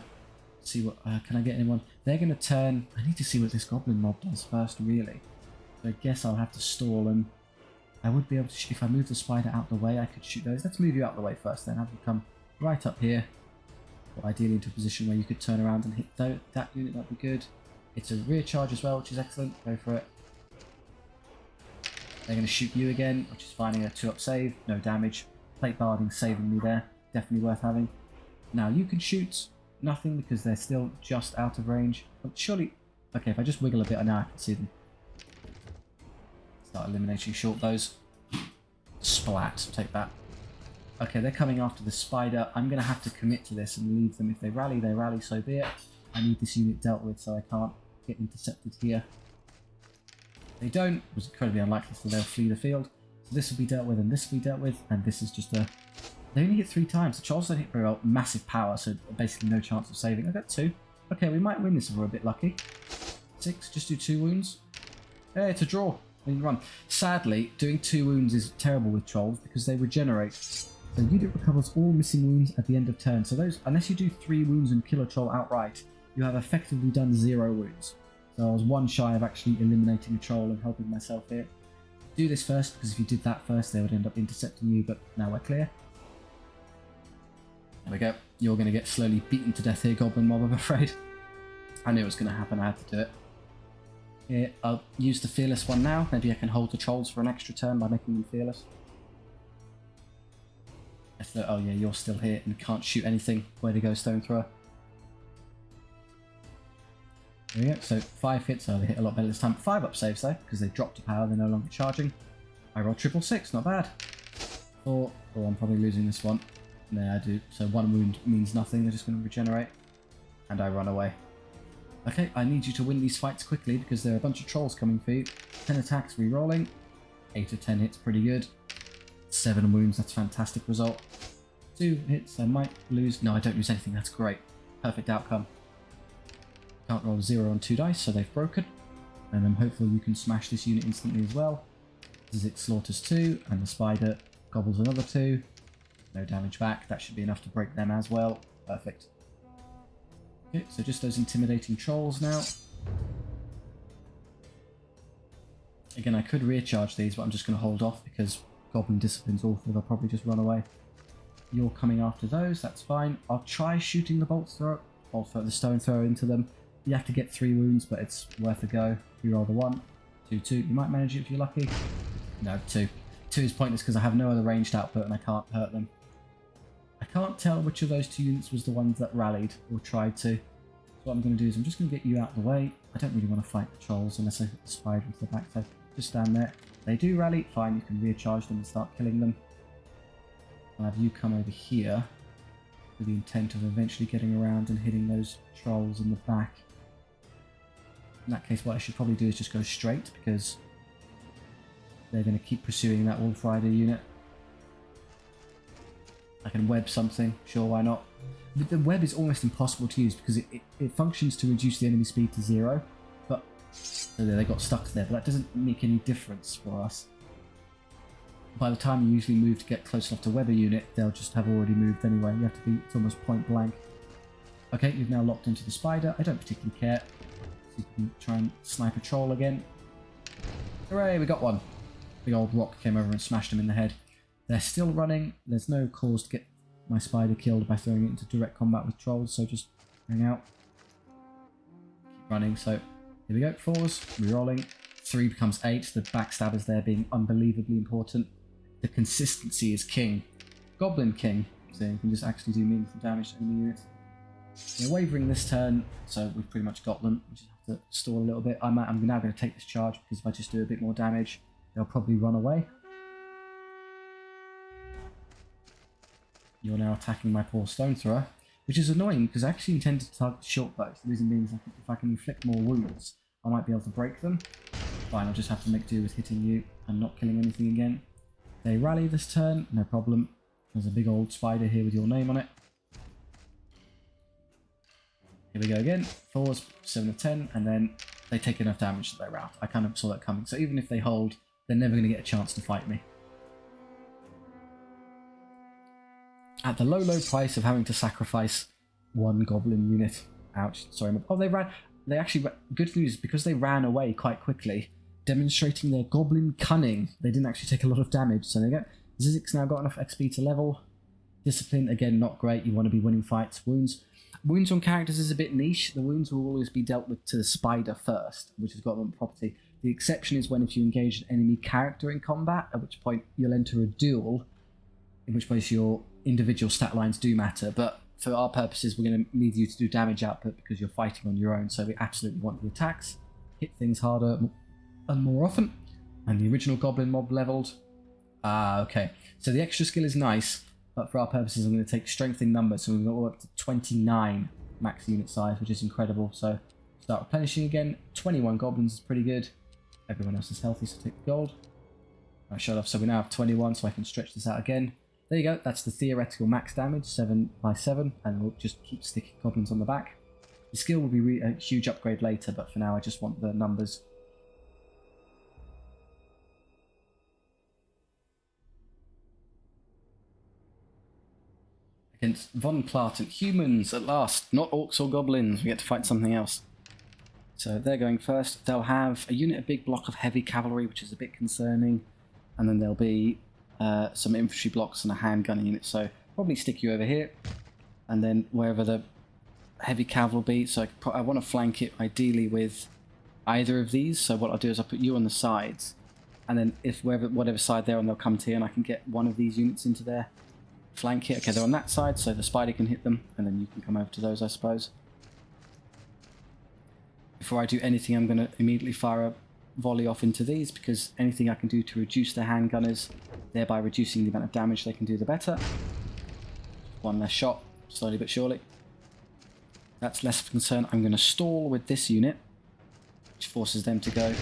see what... can I get anyone? They're going to turn... I need to see what this Goblin Mob does first, really. So I guess I'll have to stall, and I would be able to... If I move the spider out the way, I could shoot those. Let's move you out the way first, then. Have you come right up here. Or ideally into a position where you could turn around and hit that unit, that'd be good. It's a rear charge as well, which is excellent. Go for it. They're going to shoot you again, which is finding a 2-up save. No damage. Plate barding saving me there. Definitely worth having. Now you can shoot nothing because they're still just out of range. But surely... Okay, if I just wiggle a bit, now I can see them. Start eliminating short those. Splat. Take that. Okay, they're coming after the spider. I'm going to have to commit to this and leave them. If they rally, so be it. I need this unit dealt with, so I can't get intercepted here. They don't. It was incredibly unlikely, so they'll flee the field. So this will be dealt with, and this will be dealt with, and this is just a... They only hit 3 times. The trolls don't hit very well. Massive power, so basically no chance of saving. I got 2. Okay, we might win this if we're a bit lucky. 6, just do 2 wounds. Hey, it's a draw. We can run. Sadly, doing 2 wounds is terrible with trolls because they regenerate. So unit recovers all missing wounds at the end of turn. So those, unless you do 3 wounds and kill a troll outright, you have effectively done 0 wounds. So I was 1 shy of actually eliminating a troll and helping myself here. Do this first, because if you did that first, they would end up intercepting you, but now we're clear. There we go. You're going to get slowly beaten to death here, Goblin Mob, I'm afraid. I knew it was going to happen, I had to do it. Here, I'll use the fearless one now. Maybe I can hold the trolls for an extra turn by making them fearless. Oh yeah, you're still here and can't shoot anything. Way to go, Stone Thrower. There we go. So 5 hits. Oh, they hit a lot better this time. 5 up saves though, because they dropped to power. They're no longer charging. I roll 666. Not bad. 4. Oh, I'm probably losing this one. No, I do. So 1 wound means nothing. They're just going to regenerate. And I run away. Okay, I need you to win these fights quickly because there are a bunch of trolls coming for you. 10 attacks, re-rolling. 8 of 10 hits, pretty good. 7 wounds, that's a fantastic result. 2 hits, I might lose. No, I don't lose anything, that's great. Perfect outcome. Can't roll 0 on 2 dice, so they've broken. And then hopefully you can smash this unit instantly as well. It slaughters 2, and the spider gobbles another 2. No damage back, that should be enough to break them as well. Perfect. Okay, so just those intimidating trolls now. Again, I could recharge these, but I'm just going to hold off because Goblin Discipline's awful. They'll probably just run away. You're coming after those, that's fine. I'll try shooting the the Stone Thrower into them. You have to get 3 wounds, but it's worth a go. You roll the 1, 2, 2. You might manage it if you're lucky. No, 2. 2 is pointless because I have no other ranged output and I can't hurt them. I can't tell which of those 2 units was the ones that rallied or tried to. So what I'm going to do is I'm just going to get you out of the way. I don't really want to fight the trolls unless I put the spider into the back, so just stand there. They do rally, fine, you can recharge them and start killing them. I'll have you come over here with the intent of eventually getting around and hitting those trolls in the back. In that case, what I should probably do is just go straight because they're going to keep pursuing that Wolf Rider unit. I can web something, sure, why not? But the web is almost impossible to use because it functions to reduce the enemy speed to 0, but so they got stuck there, but that doesn't make any difference for us. By the time you usually move to get close enough to web a unit, they'll just have already moved anyway. You have to be, it's almost point blank. Okay, you've now locked into the spider. I don't particularly care. So you can try and snipe a troll again. Hooray, we got one. Big old rock came over and smashed him in the head. They're still running. There's no cause to get my spider killed by throwing it into direct combat with trolls, so just hang out. Keep running, so here we go. 4s, rerolling. 3 becomes 8. The backstabbers there being unbelievably important. The consistency is king. Goblin King, so you can just actually do meaningful damage to enemy units. They're wavering this turn, so we've pretty much got them. We just have to stall a little bit. I'm now going to take this charge because if I just do a bit more damage, they'll probably run away. You're now attacking my poor Stone Thrower, which is annoying because I actually intended to target short bows. The reason being is if I can inflict more wounds, I might be able to break them. Fine, I'll just have to make do with hitting you and not killing anything again. They rally this turn, no problem. There's a big old spider here with your name on it. Here we go again. 4s, 7 of 10, and then they take enough damage that they're out. I kind of saw that coming. So even if they hold, they're never going to get a chance to fight me. At the low, low price of having to sacrifice 1 goblin unit. Ouch, sorry. Oh, they actually, good news, because they ran away quite quickly, demonstrating their goblin cunning. They didn't actually take a lot of damage, so there you go. Zizek's now got enough XP to level. Discipline, again, not great. You want to be winning fights. Wounds on characters is a bit niche. The wounds will always be dealt with to the spider first, which has got one property. The exception is when if you engage an enemy character in combat, at which point you'll enter a duel, in which case your individual stat lines do matter, but for our purposes we're going to need you to do damage output because you're fighting on your own, so we absolutely want the attacks, hit things harder and more often. And the original goblin mob leveled. Okay, so the extra skill is nice, but for our purposes I'm going to take strength in numbers, so we've got all up to 29 max unit size, which is incredible. So start replenishing again. 21 goblins is pretty good. Everyone else is healthy, so take the gold. Right, shut off, so we now have 21, so I can stretch this out again. There you go, that's the theoretical max damage, 7 by 7, and we'll just keep sticking goblins on the back. The skill will be a huge upgrade later, but for now I just want the numbers. Against Von Clarten, humans at last, not orcs or goblins, we get to fight something else. So they're going first. They'll have a unit, a big block of heavy cavalry, which is a bit concerning, and then there'll be some infantry blocks and a handgun unit, so probably stick you over here and then wherever the heavy cav will be. So I want to flank it ideally with either of these. So what I'll do is I'll put you on the sides, and then if whatever side they're on, they'll come to you, and I can get one of these units into their flank here. Okay, they're on that side, so the spider can hit them, and then you can come over to those, I suppose. Before I do anything, I'm going to immediately fire a volley off into these, because anything I can do to reduce their handgunners, thereby reducing the amount of damage they can do, the better. One less shot, slowly but surely. That's less of a concern. I'm going to stall with this unit, which forces them to go.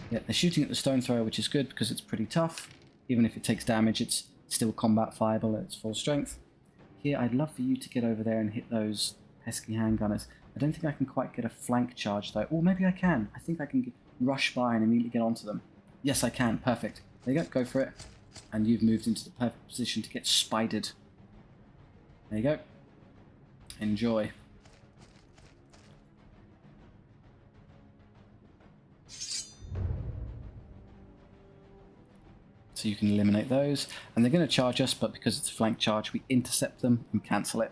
Yeah, they're shooting at the stone thrower, which is good because it's pretty tough. Even if it takes damage, it's still combat viable at its full strength. Here, I'd love for you to get over there and hit those pesky handgunners. I don't think I can quite get a flank charge though. Or maybe I can. I think I can rush by and immediately get onto them. Yes, I can. Perfect. There you go. Go for it. And you've moved into the perfect position to get spidered. There you go. Enjoy. So you can eliminate those, and they're going to charge us, but because it's a flank charge, we intercept them and cancel it.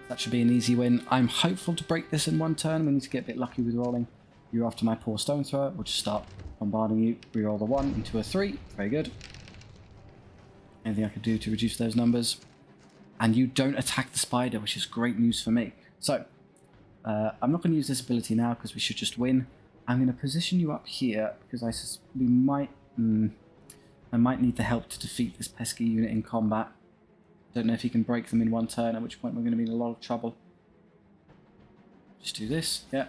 That should be an easy win. I'm hopeful to break this in one turn. We need to get a bit lucky with rolling. You're after my poor stone thrower. We'll just start bombarding you. Reroll the 1 into a 3. Very good. Anything I could do to reduce those numbers. And you don't attack the spider, which is great news for me. So, I'm not going to use this ability now because we should just win. I'm going to position you up here because I might need the help to defeat this pesky unit in combat. Don't know if he can break them in one turn, at which point we're going to be in a lot of trouble. Just do this, yeah.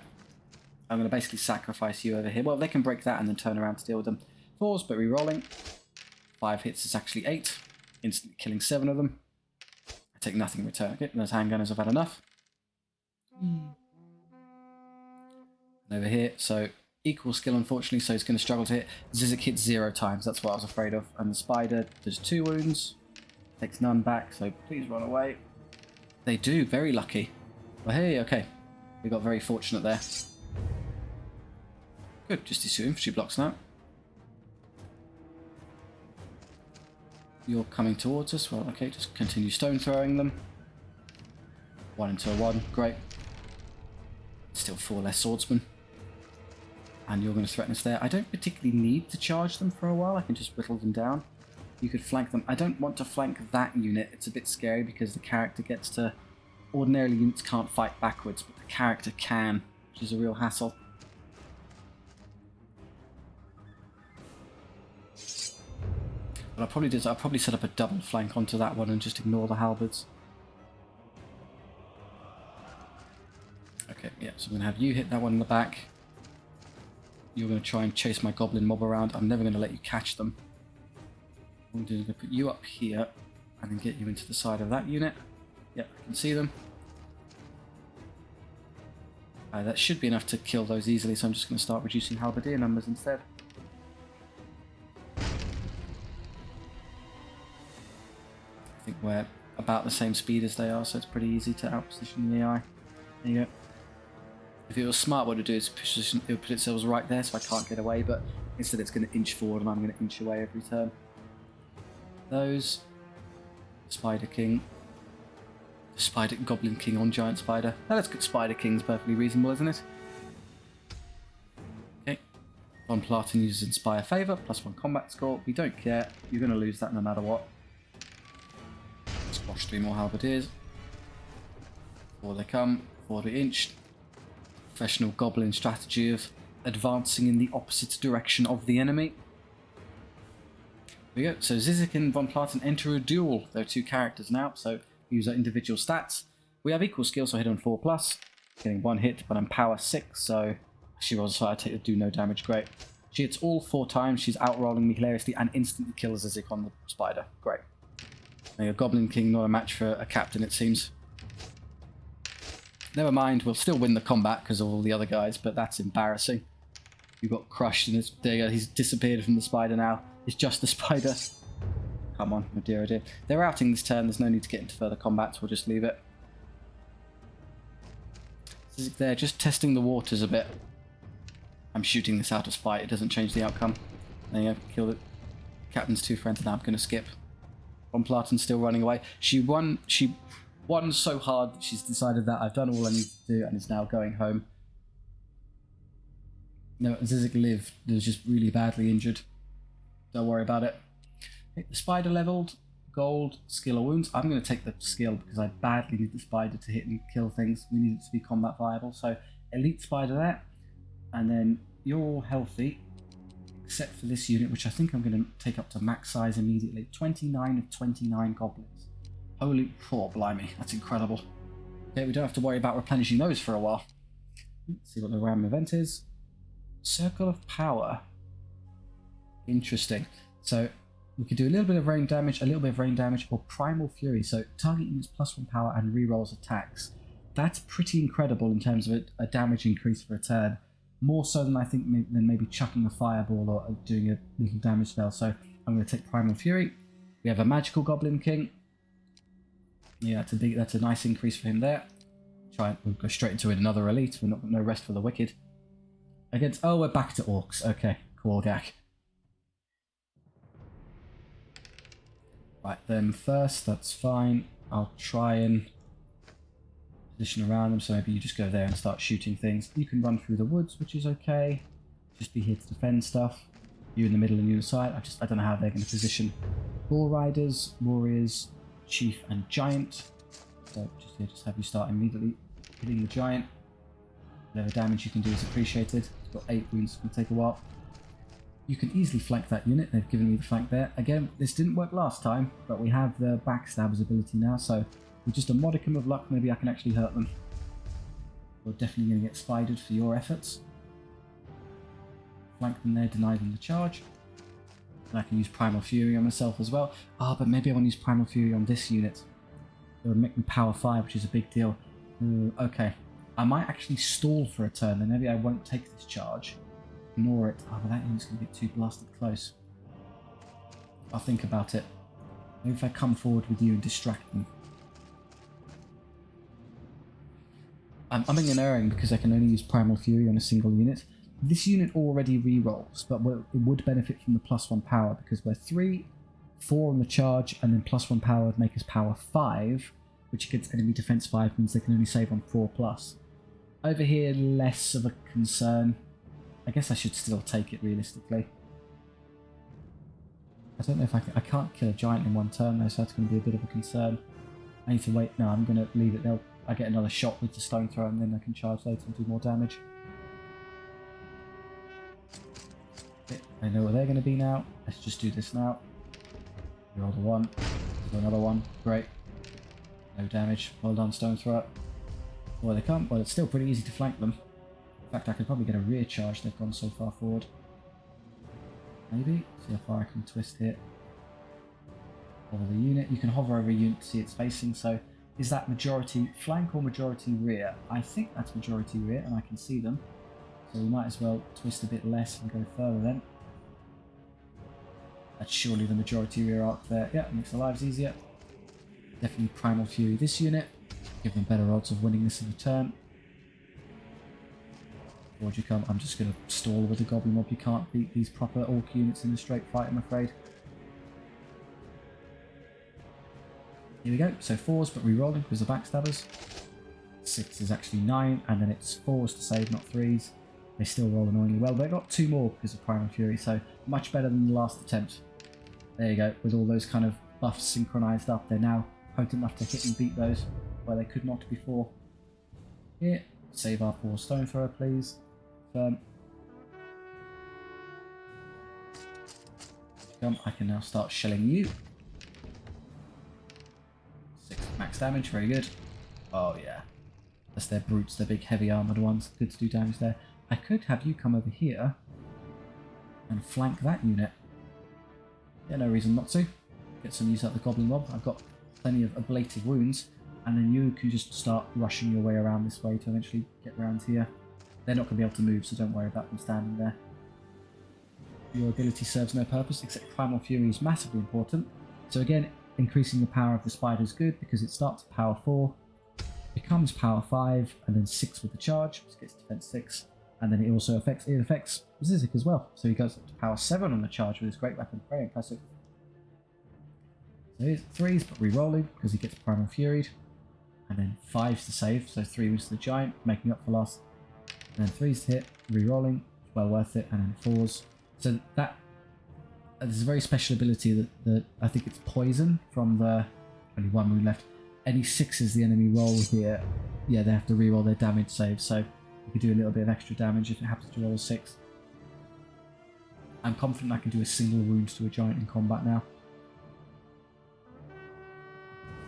I'm going to basically sacrifice you over here. Well, they can break that and then turn around to deal with them. 4s, but re-rolling. 5 hits is actually 8, instantly killing 7 of them. I take nothing in return. Okay, those handgunners have had enough. Over here, so equal skill unfortunately, so he's going to struggle to hit. Zyzik hits 0 times, that's what I was afraid of. And the spider does 2 wounds, takes none back, so please run away. They do, very lucky. Well, hey, okay, we got very fortunate there. Good, just these 2 infantry blocks now. You're coming towards us, well, okay, just continue stone throwing them. 1 into a 1, great. Still 4 less swordsmen. And you're going to threaten us there. I don't particularly need to charge them for a while. I can just whittle them down. You could flank them. I don't want to flank that unit. It's a bit scary because the character gets to... Ordinarily, units can't fight backwards, but the character can, which is a real hassle. What I'll probably do is I'll probably set up a double flank onto that one and just ignore the halberds. Okay, yeah, so I'm going to have you hit that one in the back. You're going to try and chase my goblin mob around. I'm never going to let you catch them. What I'm going to do is put you up here and then get you into the side of that unit. Yep, I can see them. That should be enough to kill those easily, so I'm just going to start reducing halberdier numbers instead. I think we're about the same speed as they are, so it's pretty easy to outposition the AI. There you go. If it was smart, what it would do is it would put itself right there so I can't get away, but instead it's going to inch forward and I'm going to inch away every turn. Those. Spider King. Goblin King on Giant Spider. Now that's good. Spider King's perfectly reasonable, isn't it? Okay. Von Platen uses Inspire Favour, +1 combat score. We don't care. You're going to lose that no matter what. Squash 3 more halberdiers. 4 they come. 4 they inch. Professional goblin strategy of advancing in the opposite direction of the enemy. There we go. So Zyzik and Von Platen enter a duel. There are 2 characters now, so we use our individual stats. We have equal skill, so I hit on 4+, getting 1 hit, but I'm power 6, so she rolls so I do no damage. Great. She hits all 4 times. She's outrolling me hilariously and instantly kills Zyzik on the spider. Great. There you go. Goblin King, not a match for a captain, it seems. Never mind, we'll still win the combat because of all the other guys, but that's embarrassing. You got crushed and there you go, he's disappeared from the spider now. It's just the spider. Come on, oh dear, oh dear. They're outing this turn, there's no need to get into further combat, so we'll just leave it. They're just testing the waters a bit. I'm shooting this out of spite, it doesn't change the outcome. There you go, killed it. Captain's 2 friends, now I'm going to skip. Von Platen's still running away. She One so hard that she's decided that I've done all I need to do and is now going home. No, Zizek lived. He was just really badly injured. Don't worry about it. Okay, the spider leveled. Gold, skill or wounds. I'm going to take the skill because I badly need the spider to hit and kill things. We need it to be combat viable. So elite spider there. And then you're all healthy. Except for this unit, which I think I'm going to take up to max size immediately. 29 of 29 goblins. Holy, poor blimey. That's incredible. Okay, we don't have to worry about replenishing those for a while. Let's see what the random event is. Circle of Power. Interesting. So we could do a little bit of rain damage, or Primal Fury. So target units +1 power and rerolls attacks. That's pretty incredible in terms of a damage increase for a turn. More so than I think than maybe chucking a fireball or doing a little damage spell. So I'm going to take Primal Fury. We have a magical Goblin King. Yeah, that's a nice increase for him there. We'll go straight into it. Another elite. We're not no rest for the wicked. Against we're back to Orcs. Okay, cool gack. Right, them first. That's fine. I'll try and position around them. So maybe you just go there and start shooting things. You can run through the woods, which is okay. Just be here to defend stuff. You in the middle and you on the side. I don't know how they're going to position. Bull riders, warriors, chief, and giant. So just have you start immediately hitting the giant. Whatever damage you can do is appreciated. It's got 8 wounds, it's going to take a while. You can easily flank that unit. They've given me the flank there. Again, this didn't work last time, but we have the backstabber's ability now, so with just a modicum of luck, maybe I can actually hurt them. We're definitely going to get spidered for your efforts. Flank them there, deny them the charge. And I can use Primal Fury on myself as well. But maybe I want to use Primal Fury on this unit. It would make me power 5, which is a big deal. Okay. I might actually stall for a turn, then maybe I won't take this charge. Ignore it. But that unit's going to get too blasted close. I'll think about it. Maybe if I come forward with you and distract them. I'm umming and erring because I can only use Primal Fury on a single unit. This unit already rerolls, but it would benefit from the +1 power because we're 3, 4 on the charge, and then +1 power would make us power 5, which against enemy defense 5 means they can only save on 4+. Over here, less of a concern. I guess I should still take it realistically. I don't know if I can't kill a giant in one turn though, so that's going to be a bit of a concern. I need to wait. No, I'm going to leave it. I get another shot with the stone throw and then I can charge later and do more damage. I know where they're going to be now. Let's just do this now. Roll the 1. Do another 1. Great. No damage. Well done, stone thrower. Where they come? Well, it's still pretty easy to flank them. In fact, I could probably get a rear charge. They've gone so far forward. Maybe. See how far I can twist here. Over the unit. You can hover over a unit to see its facing. So, is that majority flank or majority rear? I think that's majority rear, and I can see them. So we might as well twist a bit less and go further then. That's surely the majority rear arc there. Yeah, makes their lives easier. Definitely Primal Fury this unit. Give them better odds of winning this in a turn. Forward you come. I'm just going to stall with the Goblin Mob. You can't beat these proper Orc units in a straight fight, I'm afraid. Here we go. So 4s, but re-rolling because the backstabbers. 6 is actually 9, and then it's 4s to save, not 3s. They still roll annoyingly well, but I got 2 more because of Primal Fury, so much better than the last attempt. There you go, with all those kind of buffs synchronized up, they're now potent enough to hit and beat those where they could not before. Here, save our poor stone thrower, please. Confirm. I can now start shelling you. 6 max damage, very good. Oh yeah. That's their brutes, their big heavy armoured ones. Good to do damage there. I could have you come over here and flank that unit. Yeah, no reason not to. Get some use out of the Goblin Mob. I've got plenty of ablative wounds, and then you can just start rushing your way around this way to eventually get around here. They're not going to be able to move, so don't worry about them standing there. Your ability serves no purpose, except Primal Fury is massively important. So again, increasing the power of the spider is good because it starts at power 4, becomes power 5, and then 6 with the charge, which gets defense 6. And then it also affects Zizek as well. So he goes up to power 7 on the charge with his great weapon. Very impressive. So here's 3s, but re-rolling because he gets Primal Furied. and then 5s to save, so 3 was the giant, making up for loss, and then 3s to hit, re-rolling, well worth it, and then 4s. So that there's a very special ability that I think it's poison from the only 1 wound left. Any 6s the enemy roll here, yeah, they have to re-roll their damage save, so you can do a little bit of extra damage if it happens to roll a 6. I'm confident I can do a single wound to a giant in combat now.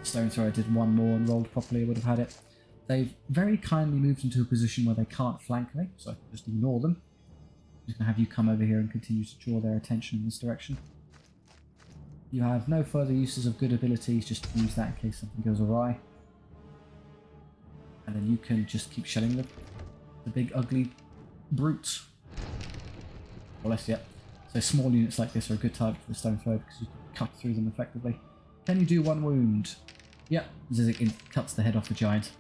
Stone thrower did 1 more and rolled properly, I would have had it. They've very kindly moved into a position where they can't flank me, so I can just ignore them. I'm just going to have you come over here and continue to draw their attention in this direction. You have no further uses of good abilities, just use that in case something goes awry. And then you can just keep shelling them. The big ugly brutes. Or less yet. So small units like this are a good target for the stone thrower because you can cut through them effectively. Can you do 1 wound? Yep, Zizik cuts the head off the giant.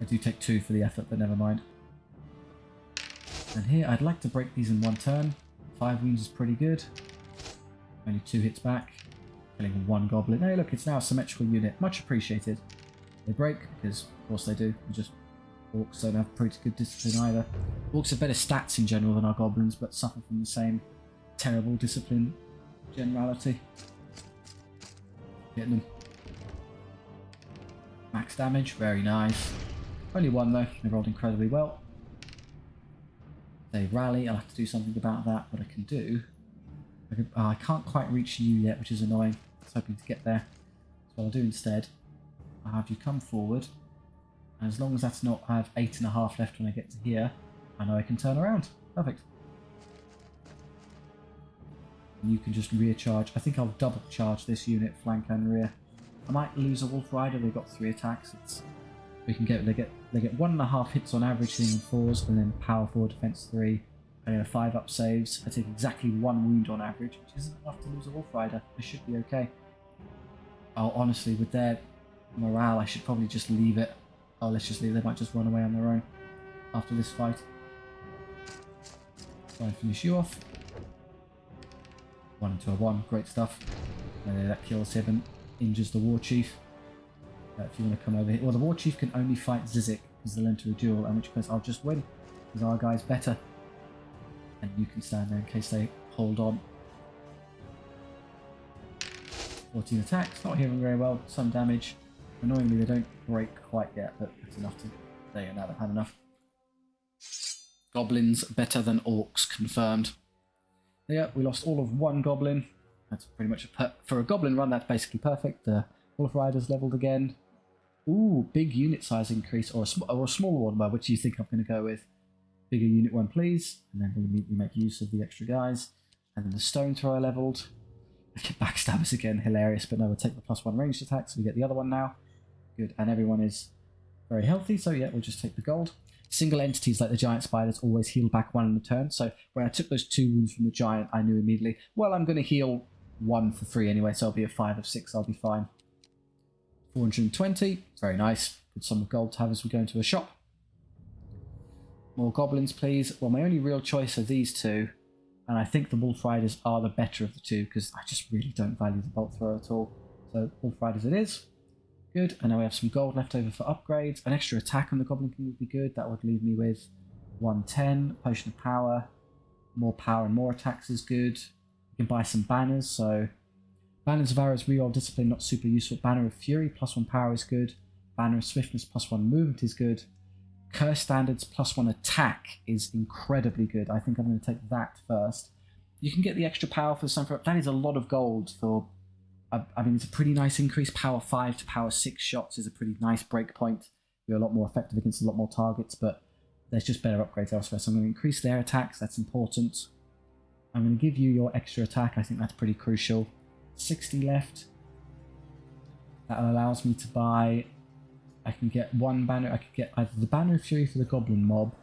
I do take 2 for the effort, but never mind. And here, I'd like to break these in 1 turn. 5 wounds is pretty good. Only 2 hits back. Killing 1 goblin. Hey look, it's now a symmetrical unit. Much appreciated. They break, because of course they do. Just Orcs don't have pretty good discipline either. Orcs have better stats in general than our goblins, but suffer from the same terrible discipline generality. Getting them. Max damage, very nice. Only 1 though, they rolled incredibly well. They rally, I'll have to do something about that. What I can do... I can't quite reach you yet, which is annoying. I was hoping to get there. So what I'll do instead, I'll have you come forward. And as long as that's not... I have 8.5 left when I get to here, I know I can turn around. Perfect. And you can just rear charge. I think I'll double charge this unit, flank and rear. I might lose a Wolf Rider, they've got 3 attacks. They get 1.5 hits on average, seeing 4s, and then power 4, defense 3, and then 5 up saves. I take exactly 1 wound on average, which isn't enough to lose a Wolf Rider. I should be okay. Oh, honestly, with their morale, I should probably just leave it. Oh, let's just leave. They might just run away on their own after this fight. So I finish you off. 1 into a 1, great stuff. And that kills him and injures the War Chief. If you want to come over here. Well, the War Chief can only fight Zizik because they'll enter a duel, in which case I'll just win because our guy's better. And you can stand there in case they hold on. 14 attacks, not healing very well, some damage. Annoyingly, they don't break quite yet, but it's enough to... There you go, now they've had enough. Goblins better than Orcs, confirmed. Yeah, we lost all of 1 goblin. That's pretty much for a goblin run, that's basically perfect. The Wolf Rider's leveled again. Ooh, big unit size increase, or a smaller one. Well, which do you think I'm going to go with? Bigger unit one, please. And then we'll immediately make use of the extra guys. And then the stone thrower leveled. I get backstabbers again, hilarious. But no, we'll take the +1 ranged attack, so we get the other one now. Good, and everyone is very healthy, so yeah, we'll just take the gold. Single entities like the giant spiders always heal back 1 in the turn, so when I took those 2 wounds from the giant, I knew immediately, well, I'm going to heal 1 for 3 anyway, so I'll be a 5 of 6, I'll be fine. 420, very nice. Good sum of gold to have as we go into a shop. More goblins, please. Well, my only real choice are these 2, and I think the Wolf Riders are the better of the 2, because I just really don't value the bolt thrower at all. So, Wolf Riders it is. Good, and now we have some gold left over for upgrades. An extra attack on the Goblin King would be good. That would leave me with 110, Potion of Power. More power and more attacks is good. You can buy some banners, so... Banners of Arrows, reroll discipline, not super useful. Banner of Fury, +1 power is good. Banner of Swiftness, +1 movement is good. Curse Standards, +1 attack is incredibly good. I think I'm going to take that first. You can get the extra power for the Sunflower. That is a lot of gold for... I mean, it's a pretty nice increase. Power 5 to power 6 shots is a pretty nice break point. You're a lot more effective against a lot more targets, but there's just better upgrades elsewhere. So I'm going to increase their attacks. That's important. I'm going to give you your extra attack. I think that's pretty crucial. 60 left. That allows me to buy... I can get 1 banner. I could get either the Banner of Fury for the Goblin Mob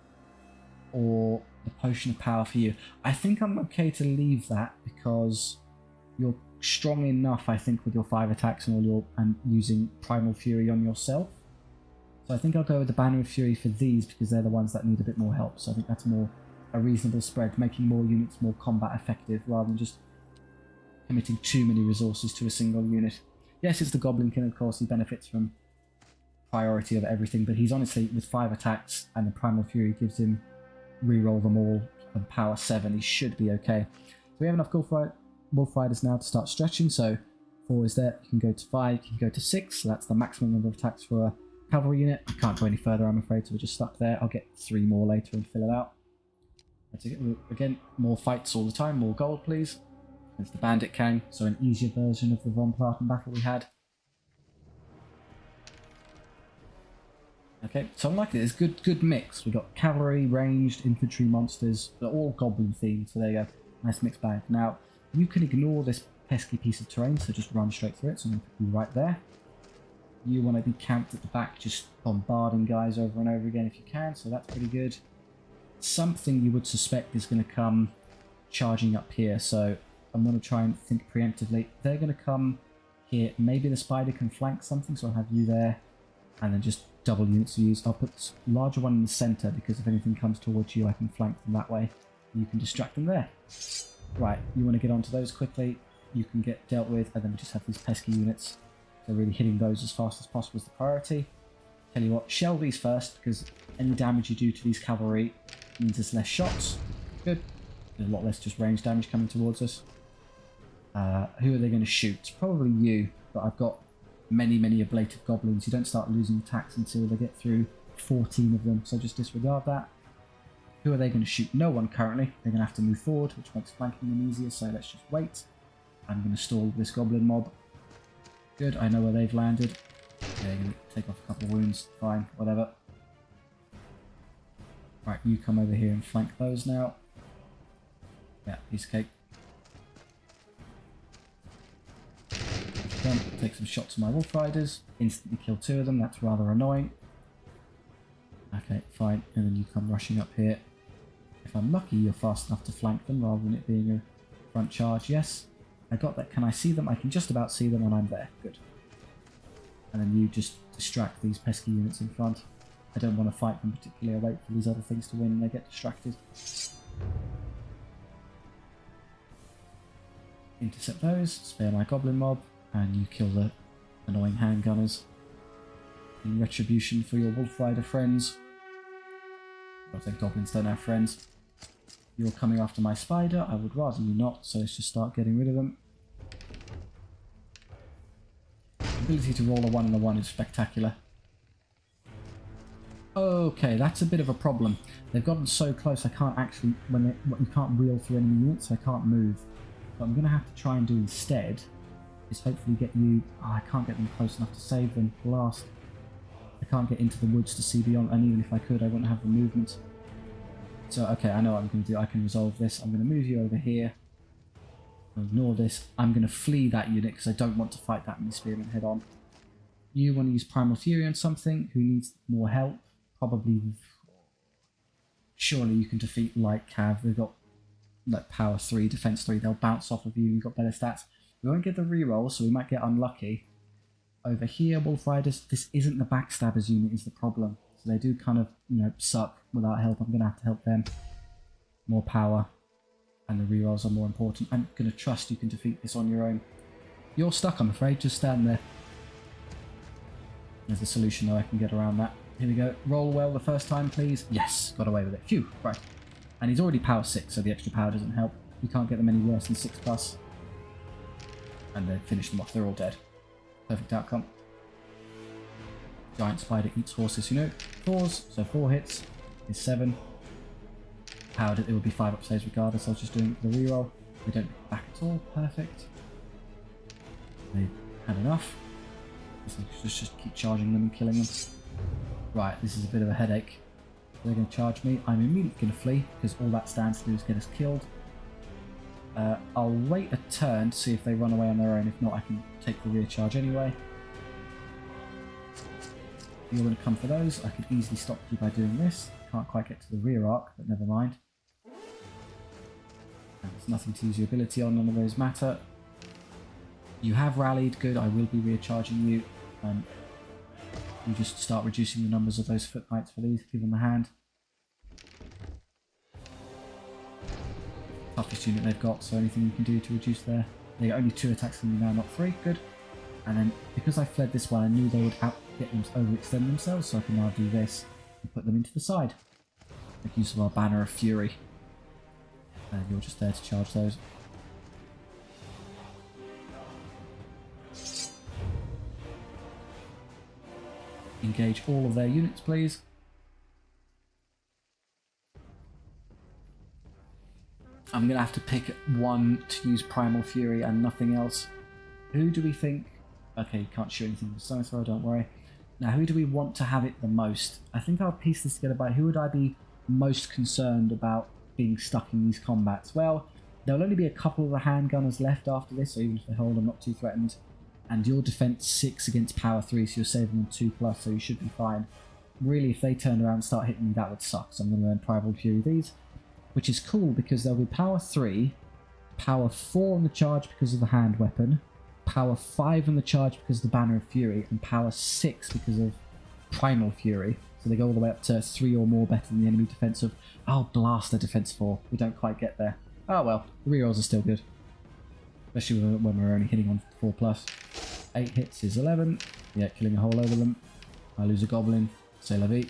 or the Potion of Power for you. I think I'm okay to leave that because you're strong enough, I think, with your 5 attacks and all your using Primal Fury on yourself. So I think I'll go with the Banner of Fury for these because they're the ones that need a bit more help. So I think that's more a reasonable spread, making more units more combat effective rather than just committing too many resources to a single unit. Yes, it's the Goblin King, of course. He benefits from priority of everything, but he's honestly, with 5 attacks and the Primal Fury gives him reroll them all and power 7, he should be okay. So we have enough Wolf Riders now to start stretching, so 4 is there, you can go to 5, you can go to 6, so that's the maximum number of attacks for a cavalry unit. I can't go any further, I'm afraid, so we're just stuck there. I'll get 3 more later and fill it out. Again, more fights all the time, more gold please. There's the Bandit King, so an easier version of the Von Platen battle we had. Okay, so I like this. Good mix. We've got cavalry, ranged, infantry, monsters. They're all goblin themed, so there you go. Nice mixed bag. Now, you can ignore this pesky piece of terrain, so just run straight through it. So I'm going to put you right there. You want to be camped at the back, just bombarding guys over and over again if you can, so that's pretty good. Something you would suspect is going to come charging up here, so I'm going to try and think preemptively. They're going to come here. Maybe the spider can flank something, so I'll have you there, and then just double units to use. I'll put this larger one in the center because if anything comes towards you, I can flank them that way. You can distract them there. Right, you want to get onto those quickly. You can get dealt with, and then we just have these pesky units. So really hitting those as fast as possible is the priority. Tell you what, shell these first because any damage you do to these cavalry means there's less shots. Good. There's a lot less just range damage coming towards us. Who are they going to shoot? Probably you, but I've got many ablative goblins. You don't start losing attacks until they get through 14 of them, so just disregard that. Who are they going to shoot? No one currently. They're going to have to move forward, which makes flanking them easier, so let's just wait. I'm going to stall this goblin mob. Good, I know where they've landed. They're going to take off a couple of wounds. Fine, whatever. Right, you come over here and flank those now. Yeah, piece of cake. Take some shots of my Wolf Riders. Instantly kill 2 of them, that's rather annoying. Okay, fine. And then you come rushing up here. If I'm lucky, you're fast enough to flank them rather than it being a front charge. Yes, I got that. Can I see them? I can just about see them and I'm there. Good. And then you just distract these pesky units in front. I don't want to fight them particularly. I wait for these other things to win and they get distracted. Intercept those, spare my goblin mob, and you kill the annoying handgunners. In retribution for your Wolf Rider friends. I think goblins don't have friends. You're coming after my spider. I would rather you not, so let's just start getting rid of them. The ability to roll a 1 and a 1 is spectacular. Okay, that's a bit of a problem. They've gotten so close I can't actually, you can't reel through enemy units, so I can't move. What I'm going to have to try and do instead is hopefully get you... Oh, I can't get them close enough to save them. Blast. I can't get into the woods to see beyond, and even if I could, I wouldn't have the movement. So, okay, I know what I'm going to do. I can resolve this. I'm going to move you over here. Ignore this. I'm going to flee that unit because I don't want to fight that many spearmen head on. You want to use Primal Fury on something who needs more help. Probably... Surely you can defeat light cav. They've got like power 3, defense 3. They'll bounce off of you. You've got better stats. We won't get the reroll, so we might get unlucky. Over here, Wolf Riders, this isn't the backstabbers unit is the problem. So they do kind of, you know, suck without help. I'm going to have to help them. More power. And the rerolls are more important. I'm going to trust you can defeat this on your own. You're stuck, I'm afraid. Just stand there. There's a solution though, I can get around that. Here we go. Roll well the first time, please. Yes, got away with it. Phew, right. And he's already power 6, so the extra power doesn't help. You can't get them any worse than 6+. And they finish them off. They're all dead. Perfect outcome. Giant spider eats horses, you know. 4s, so 4 hits is 7. Powered it would be 5 upsaves regardless. I was just doing it for the reroll. They don't get back at all. Perfect. They had enough. Just keep charging them and killing them. Right, this is a bit of a headache. They're going to charge me. I'm immediately going to flee because all that stands to do is get us killed. I'll wait a turn to see if they run away on their own. If not, I can take the rear charge anyway. You're going to come for those. I could easily stop you by doing this. Can't quite get to the rear arc, but never mind. There's nothing to use your ability on. None of those matter. You have rallied. Good. I will be rear charging you. You just start reducing the numbers of those foot knights for these. Give them a hand. Toughest unit they've got, so anything you can do to reduce they got only 2 attacks from me now, not 3. Good. And then because I fled this one, I knew they would get them to overextend themselves, so I can now do this and put them into the side. Make use of our Banner of Fury. And you're just there to charge those. Engage all of their units, please. I'm going to have to pick one to use Primal Fury and nothing else. Who do we think... Okay, you can't shoot anything with Stone Throw, don't worry. Now, who do we want to have it the most? I think I'll piece this together by who would I be most concerned about being stuck in these combats. Well, there'll only be a couple of the handgunners left after this, so even if they hold, I'm not too threatened. And your defense 6 against power 3, so you're saving them 2+, so you should be fine. Really, if they turn around and start hitting me, that would suck, so I'm going to learn Primal Fury these. Which is cool, because there'll be power 3, power 4 on the charge because of the hand weapon, power 5 on the charge because of the Banner of Fury, and power 6 because of Primal Fury. So they go all the way up to 3 or more better than the enemy defense of... Oh, blast, their defense 4. We don't quite get there. Oh well, the rerolls are still good. Especially when we're only hitting on 4+. 8 hits is 11. Yeah, killing a hole over them. I lose a goblin. C'est la vie.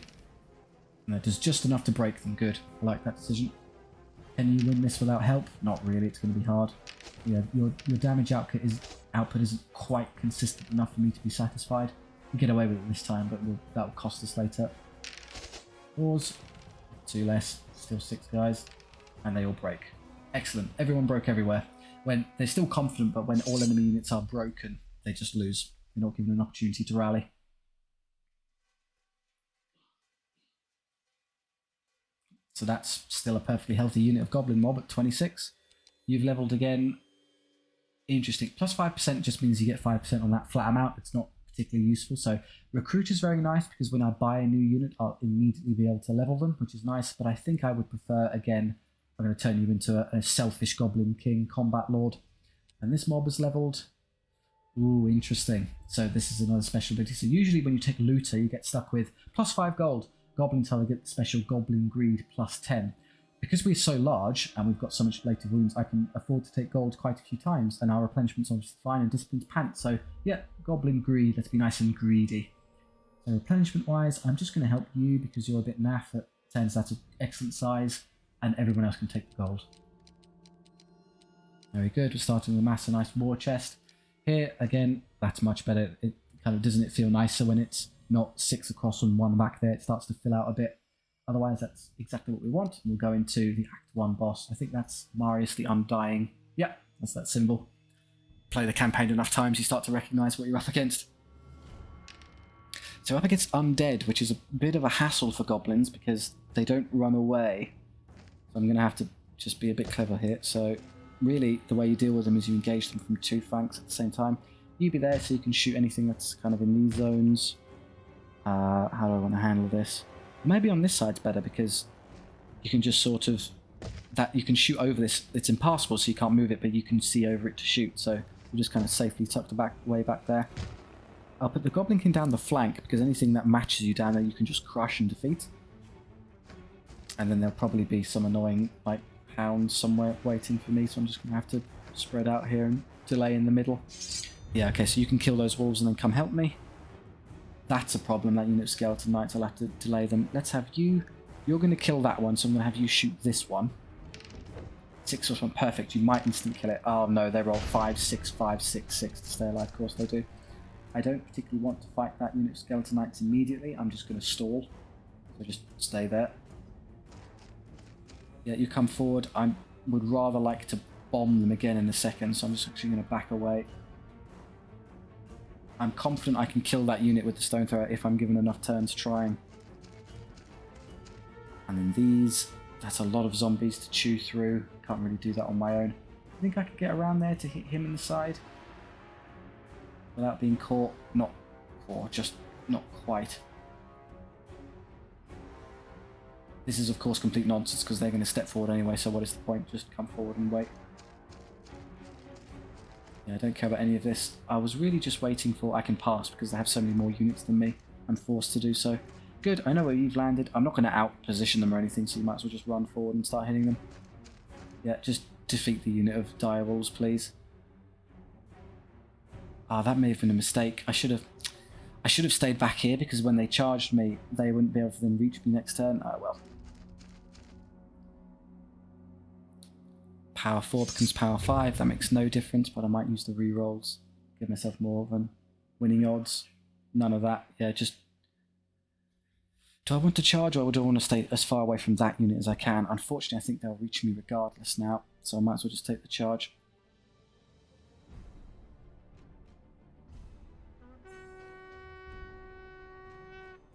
And that does just enough to break them. Good. I like that decision. Can you win this without help? Not really, it's going to be hard. Yeah, your damage output isn't quite consistent enough for me to be satisfied. We get away with it this time, but that will cost us later. 4s, 2 less, still 6 guys, and they all break. Excellent, everyone broke everywhere. When they're still confident, but when all enemy units are broken, they just lose. They're not given an opportunity to rally. So that's still a perfectly healthy unit of Goblin Mob at 26. You've leveled again. Interesting. Plus 5% just means you get 5% on that flat amount. It's not particularly useful. So Recruit is very nice because when I buy a new unit, I'll immediately be able to level them, which is nice. But I think I would prefer, again, I'm going to turn you into a selfish Goblin King Combat Lord. And this mob is leveled. Ooh, interesting. So this is another special ability. So usually when you take Looter, you get stuck with plus 5 gold. Goblins have get the special Goblin Greed plus 10. Because we're so large and we've got so much Bladed Wounds, I can afford to take gold quite a few times, and our replenishment's obviously fine, and Discipline's pants. So yeah, Goblin Greed, let's be nice and greedy. So replenishment wise, I'm just going to help you because you're a bit naff at 10s, that's an excellent size, and everyone else can take the gold. Very good, we're starting to amass a nice war chest. Here, again, that's much better. It kind of, doesn't it feel nicer when it's not 6 across and 1 back there? It starts to fill out a bit. Otherwise, that's exactly what we want. We'll go into the Act 1 boss. I think that's Marius the Undying. Yeah, that's that symbol. Play the campaign enough times, you start to recognise what you're up against. So up against Undead, which is a bit of a hassle for goblins because they don't run away. So I'm going to have to just be a bit clever here. So really, the way you deal with them is you engage them from 2 flanks at the same time. You be there so you can shoot anything that's kind of in these zones. How do I want to handle this? Maybe on this side's better because you can just sort of... you can shoot over this. It's impassable, so you can't move it, but you can see over it to shoot. So you're just kind of safely tucked way back there. I'll put the Goblin King down the flank because anything that matches you down there you can just crush and defeat. And then there'll probably be some annoying like hounds somewhere waiting for me, so I'm just going to have to spread out here and delay in the middle. Yeah, okay, so you can kill those wolves and then come help me. That's a problem, that unit of Skeleton Knights, I'll have to delay them. Let's have you... You're going to kill that one, so I'm going to have you shoot this one. 6+1, perfect, you might instant kill it. Oh no, they roll 5, 6, 5, 6, 6 to stay alive, of course they do. I don't particularly want to fight that unit of Skeleton Knights immediately, I'm just going to stall. So just stay there. Yeah, you come forward, I would rather like to bomb them again in a second, so I'm just actually going to back away. I'm confident I can kill that unit with the Stone Thrower if I'm given enough turns trying. And then these, that's a lot of zombies to chew through. Can't really do that on my own. I think I could get around there to hit him in the side without being caught. Not just not quite. This is of course complete nonsense because they're going to step forward anyway, so what is the point? Just come forward and wait. Yeah, I don't care about any of this. I was really just waiting for I can pass because they have so many more units than me. I'm forced to do so. Good, I know where you've landed. I'm not going to out-position them or anything, so you might as well just run forward and start hitting them. Yeah, just defeat the unit of dire wolves, please. Ah, that may have been a mistake. I should have... I should have stayed back here because when they charged me, they wouldn't be able to then reach me next turn. Oh well. Power 4 becomes power 5. That makes no difference, but I might use the rerolls. Give myself more of an winning odds. None of that. Yeah, just... Do I want to charge or do I want to stay as far away from that unit as I can? Unfortunately, I think they'll reach me regardless now, so I might as well just take the charge.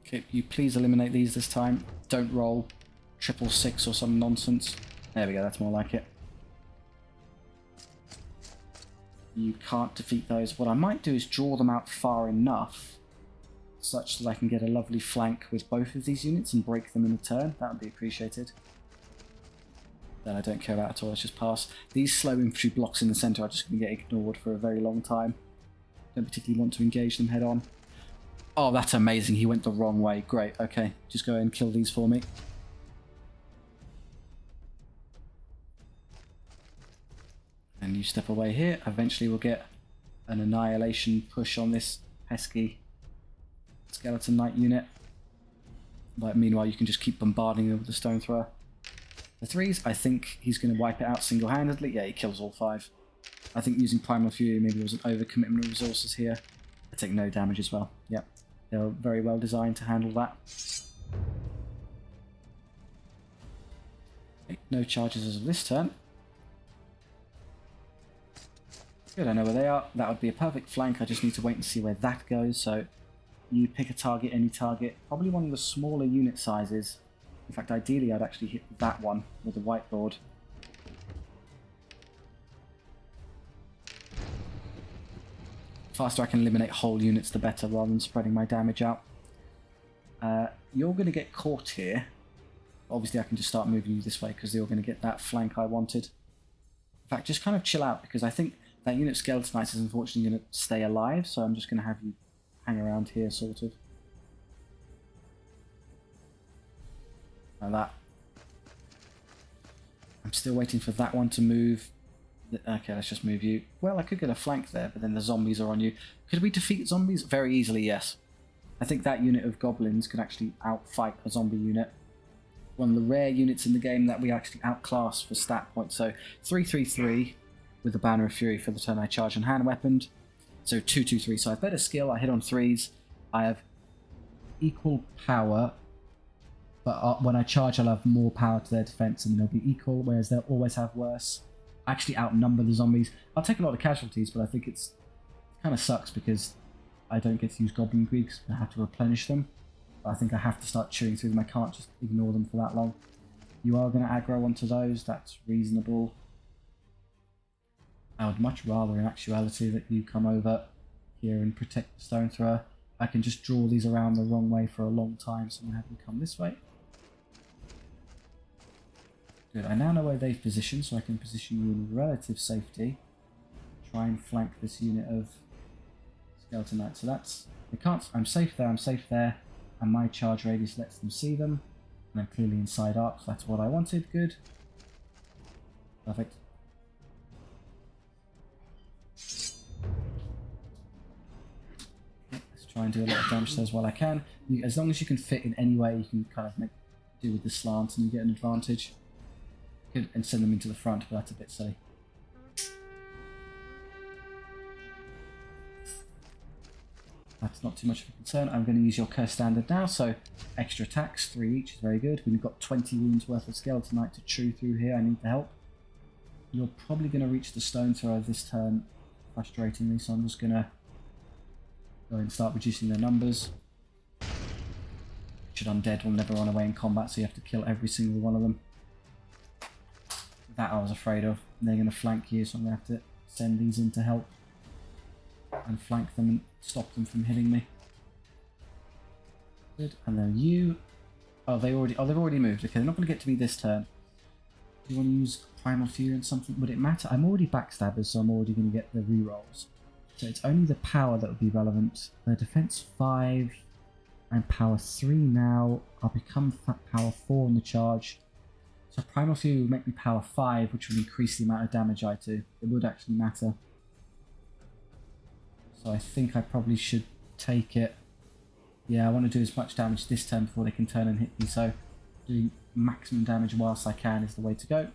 Okay, you please eliminate these this time. Don't roll 666 or some nonsense. There we go, that's more like it. You can't defeat those. What I might do is draw them out far enough such that I can get a lovely flank with both of these units and break them in a turn. That would be appreciated. That I don't care about at all, let's just pass. These slow infantry blocks in the centre are just going to get ignored for a very long time. Don't particularly want to engage them head on. Oh, that's amazing. He went the wrong way. Great. Okay. Just go ahead and kill these for me. And you step away here. Eventually we'll get an annihilation push on this pesky skeleton knight unit. But meanwhile, you can just keep bombarding them with the stone thrower. The 3s, I think he's going to wipe it out single-handedly. Yeah, he kills all 5. I think using Primal Fury maybe was an overcommitment of resources here. I take no damage as well. Yep. They're very well designed to handle that. Okay, no charges as of this turn. Good, I know where they are. That would be a perfect flank. I just need to wait and see where that goes. So you pick a target, any target. Probably one of the smaller unit sizes. In fact, ideally I'd actually hit that one with the whiteboard. The faster I can eliminate whole units, the better, rather than spreading my damage out. You're going to get caught here. Obviously, I can just start moving you this way because you're going to get that flank I wanted. In fact, just kind of chill out because I think that unit of Skeleton Knights is unfortunately going to stay alive, so I'm just going to have you hang around here, sort of. Like that. I'm still waiting for that one to move. Okay, let's just move you. Well, I could get a flank there, but then the zombies are on you. Could we defeat zombies? Very easily, yes. I think that unit of goblins could actually outfight a zombie unit. One of the rare units in the game that we actually outclass for stat points. So 3-3-3 with the Banner of Fury for the turn I charge and hand weaponed. So 2-2-3. So I have better skill, I hit on 3s. I have equal power, but when I charge I'll have more power to their defense and they'll be equal, whereas they'll always have worse. I actually outnumber the zombies. I'll take a lot of casualties, but I think it kind of sucks because I don't get to use Goblin King because I have to replenish them. But I think I have to start chewing through them. I can't just ignore them for that long. You are going to aggro onto those. That's reasonable. I would much rather, in actuality, that you come over here and protect the stone thrower. I can just draw these around the wrong way for a long time, so I'm going to have you come this way. Good, I now know where they've positioned, so I can position you in relative safety. Try and flank this unit of Skeleton Knights. So that's... They can't... I'm safe there, and my charge radius lets them see them. And I'm clearly inside arc, so that's what I wanted. Good. Perfect. Okay, let's try and do a lot of damage to those while I can. As long as you can fit in any way, you can kind of do with the slant and you get an advantage. And send them into the front, but that's a bit silly. That's not too much of a concern. I'm going to use your curse standard now, so extra attacks, 3 each is very good. We've got 20 wounds worth of Skeleton Knight to chew through here. I need the help. You're probably going to reach the stone thrower this turn, frustratingly, so I'm just going to go and start reducing their numbers. Richard Undead will never run away in combat, so you have to kill every single one of them. That I was afraid of. They're going to flank you, so I'm going to have to send these in to help and flank them and stop them from hitting me. Good. And then you... Oh, they've already moved. Okay, they're not going to get to me this turn. Do you want to use Primal Fury and something? Would it matter? I'm already backstabbers, so I'm already going to get the rerolls. So it's only the power that would be relevant. Their defense 5 and power 3 now. I'll become power 4 on the charge. So Primal Fury would make me power 5, which would increase the amount of damage I do. It would actually matter. So I think I probably should take it. Yeah, I want to do as much damage this turn before they can turn and hit me, so doing maximum damage whilst I can is the way to go.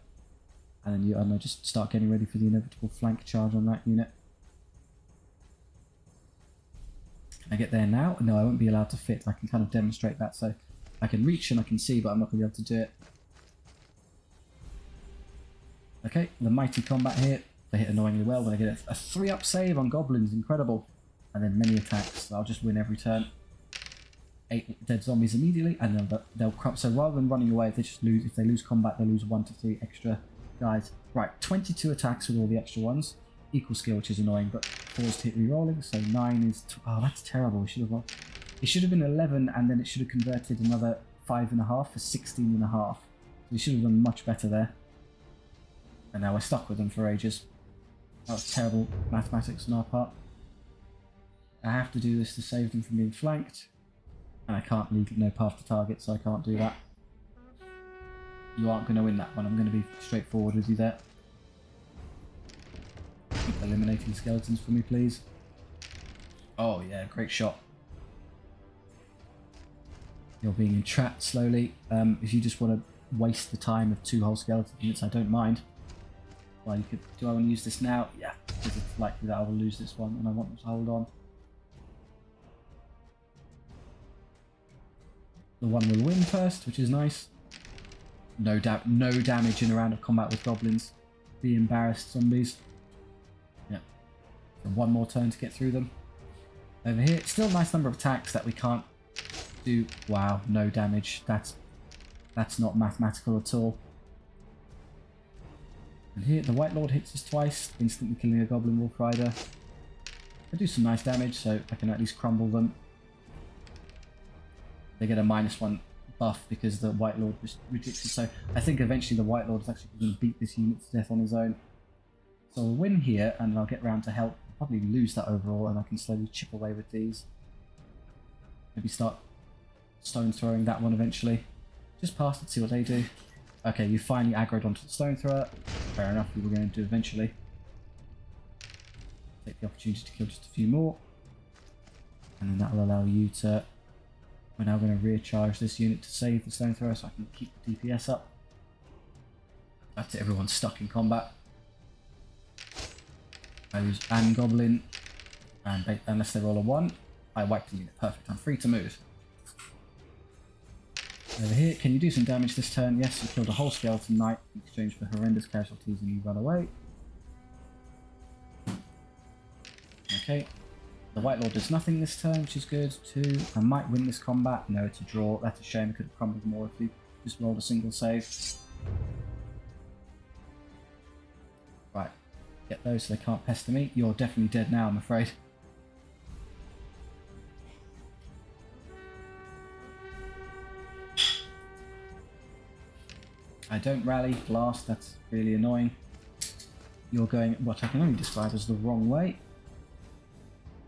And then I don't know, just start getting ready for the inevitable flank charge on that unit. Can I get there now? No, I won't be allowed to fit. I can kind of demonstrate that, so I can reach and I can see, but I'm not going to be able to do it. Okay, the mighty combat here. They hit annoyingly well, but I get a 3-up save on Goblins, incredible. And then many attacks, so I'll just win every turn. 8 dead zombies immediately, and then they'll crump. So rather than running away, if they lose combat, they lose 1 to 3 extra guys. Right, 22 attacks with all the extra ones. Equal skill, which is annoying, but forced hit re-rolling, so 9 is... oh, that's terrible. It should have been 11, and then it should have converted another 5.5 for 16.5. So we should have done much better there. And now we're stuck with them for ages. That was terrible mathematics on our part. I have to do this to save them from being flanked. And I can't leave no path to target, so I can't do that. You aren't going to win that one. I'm going to be straightforward with you there. Keep eliminating skeletons for me, please. Oh yeah, great shot. You're being entrapped slowly. If you just want to waste the time of 2 whole skeleton units, I don't mind. Well, you could. Do I want to use this now? Yeah, because it's likely that I will lose this one, and I want them to hold on. The one will win first, which is nice. No damage in a round of combat with goblins. Be embarrassed, zombies. Yeah. So 1 more turn to get through them. Over here, still a nice number of attacks that we can't do. Wow, no damage. That's not mathematical at all. And here, the White Lord hits us twice, instantly killing a Goblin Wolf Rider. I do some nice damage, so I can at least crumble them. They get a -1 buff because the White Lord was ridiculous. So I think eventually the White Lord is actually going to beat this unit to death on his own. So I'll win here, and I'll get round to help. I'll probably lose that overall, and I can slowly chip away with these. Maybe start stone throwing that one eventually. Just past it, see what they do. Okay, you finally aggroed onto the stone thrower. Fair enough, we were going to do eventually. Take the opportunity to kill just a few more. And then that will allow you to... We're now going to recharge this unit to save the stone thrower so I can keep the DPS up. That's it, everyone's stuck in combat. I lose an goblin, and unless they roll a 1, I wipe the unit. Perfect, I'm free to move. Over here, can you do some damage this turn? Yes, you killed a whole skeleton knight in exchange for horrendous casualties and you run away. Okay. The White Lord does nothing this turn, which is good. 2. I might win this combat. No, it's a draw. That's a shame. I could have crumbled more if we just rolled a single save. Right. Get those so they can't pester me. You're definitely dead now, I'm afraid. I don't rally. Blast. That's really annoying. You're going what I can only describe as the wrong way.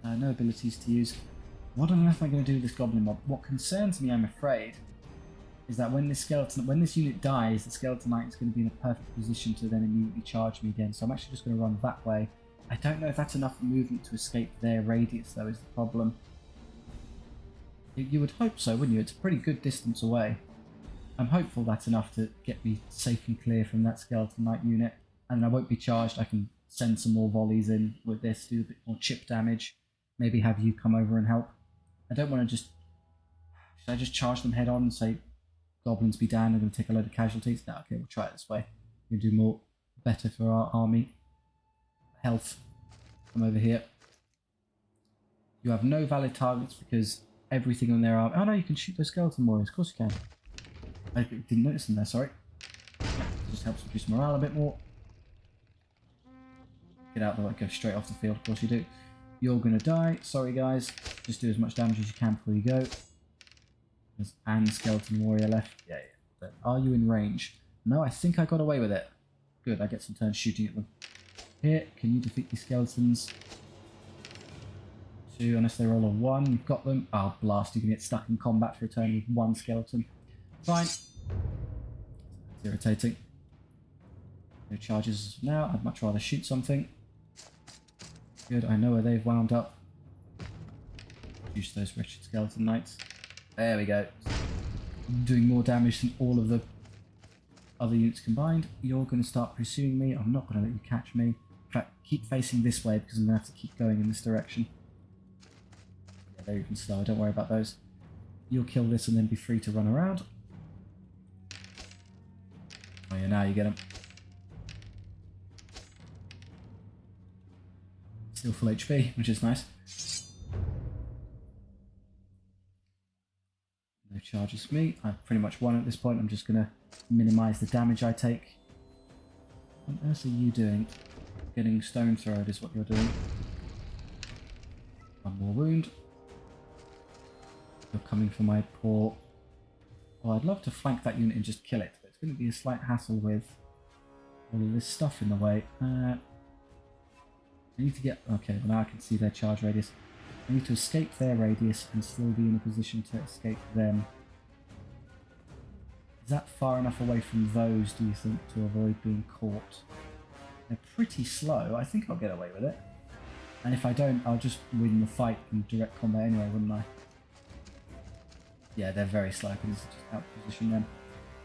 No abilities to use. What on earth am I going to do with this goblin mob? What concerns me, I'm afraid, is that when this unit dies, the skeleton knight is going to be in a perfect position to then immediately charge me again. So I'm actually just going to run that way. I don't know if that's enough movement to escape their radius, though, is the problem. You would hope so, wouldn't you? It's a pretty good distance away. I'm hopeful that's enough to get me safe and clear from that skeleton knight unit, and I won't be charged. I can send some more volleys in with this, do a bit more chip damage. Maybe have you come over and help. I don't want to just... Should I just charge them head on and say, Goblins be down, they're going to take a load of casualties? No, okay, we'll try it this way. We'll do more, better for our army. Health. Come over here. You have no valid targets because everything on their army... Oh no, you can shoot those skeleton warriors, of course you can. I didn't notice them there, sorry. Just helps reduce morale a bit more. Get out of the way, go straight off the field, of course you do. You're going to die. Sorry, guys. Just do as much damage as you can before you go. There's an skeleton warrior left. Yeah. But are you in range? No, I think I got away with it. Good, I get some turns shooting at them. Here, can you defeat these skeletons? 2, unless they roll a 1. You've got them. Oh, blast. You can get stuck in combat for a turn with 1 skeleton. Fine. It's irritating. No charges now. I'd much rather shoot something. Good, I know where they've wound up. Use those wretched skeleton knights. There we go. Doing more damage than all of the other units combined. You're going to start pursuing me. I'm not going to let you catch me. In fact, keep facing this way because I'm going to have to keep going in this direction. Yeah, they're even slower. Don't worry about those. You'll kill this and then be free to run around. Oh yeah, now you get them. Still full HP, which is nice. No charges for me. I've pretty much won at this point. I'm just going to minimise the damage I take. What on earth are you doing? Getting stone throwed is what you're doing. One more wound. You're coming for my poor... Oh, I'd love to flank that unit and just kill it, but it's going to be a slight hassle with all of this stuff in the way. I need to get... Okay, well now I can see their charge radius. I need to escape their radius and still be in a position to escape them. Is that far enough away from those, do you think, to avoid being caught? They're pretty slow. I think I'll get away with it. And if I don't, I'll just win the fight in direct combat anyway, wouldn't I? Yeah, they're very slow. I can just out-position them.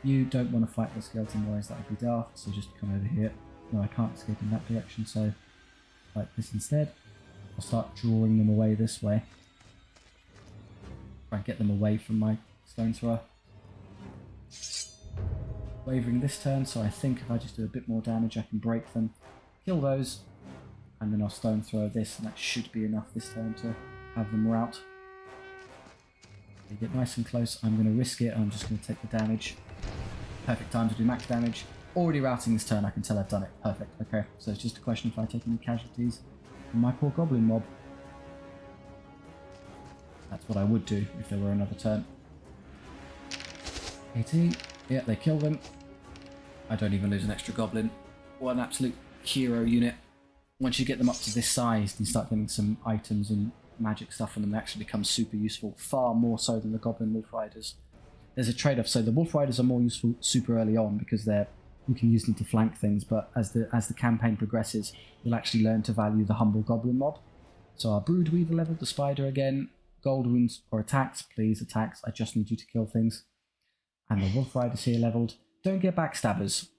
You don't want to fight the skeleton warriors, that would be daft, so just come over here. No, I can't escape in that direction, so fight this instead. I'll start drawing them away this way. Try and get them away from my stone thrower. Wavering this turn, so I think if I just do a bit more damage I can break them. Kill those, and then I'll stone throw this, and that should be enough this turn to have them rout. They get nice and close, I'm going to risk it, I'm just going to take the damage. Perfect time to do max damage. Already routing this turn, I can tell I've done it. Perfect, okay. So it's just a question if I take any casualties from my poor goblin mob. That's what I would do if there were another turn. 18, yeah, they kill them. I don't even lose an extra goblin. What an absolute hero unit. Once you get them up to this size, you start getting some items and magic stuff on them that actually becomes super useful, far more so than the goblin wolf riders. There's a trade-off, so the wolf riders are more useful super early on because you can use them to flank things, but as the campaign progresses, you'll actually learn to value the humble goblin mob. So our brood weaver leveled the spider again. Gold wounds or attacks, please attacks. I just need you to kill things. And the wolf riders here leveled. Don't get backstabbers.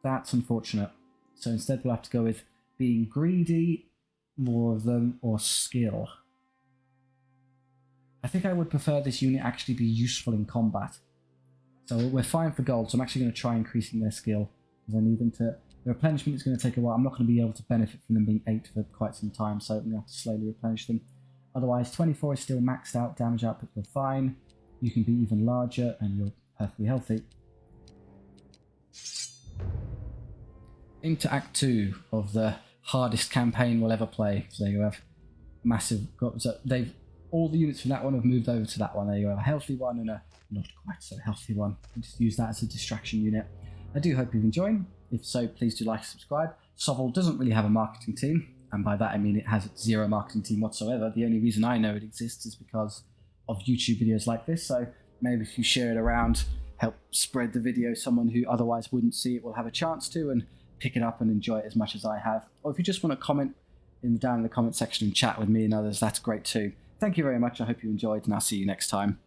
That's unfortunate. So instead we'll have to go with being greedy, more of them, or skill. I think I would prefer this unit actually be useful in combat. So we're fine for gold, so I'm actually going to try increasing their skill. Because I need them to... The replenishment is going to take a while. I'm not going to be able to benefit from them being 8 for quite some time, so I'm going to have to slowly replenish them. Otherwise, 24 is still maxed out. Damage output, you're fine. You can be even larger, and you're perfectly healthy. Into Act 2 of the hardest campaign we'll ever play. So there you have massive... So all the units from that one have moved over to that one. There you have a healthy one and a not quite so healthy one. And just use that as a distraction unit. I do hope you've enjoyed. If so, please do like and subscribe. SOVL doesn't really have a marketing team, and by that I mean it has zero marketing team whatsoever. The only reason I know it exists is because of YouTube videos like this, so maybe if you share it around, help spread the video, someone who otherwise wouldn't see it will have a chance to and pick it up and enjoy it as much as I have. Or if you just want to comment down in the comment section and chat with me and others, that's great too. Thank you very much, I hope you enjoyed, and I'll see you next time.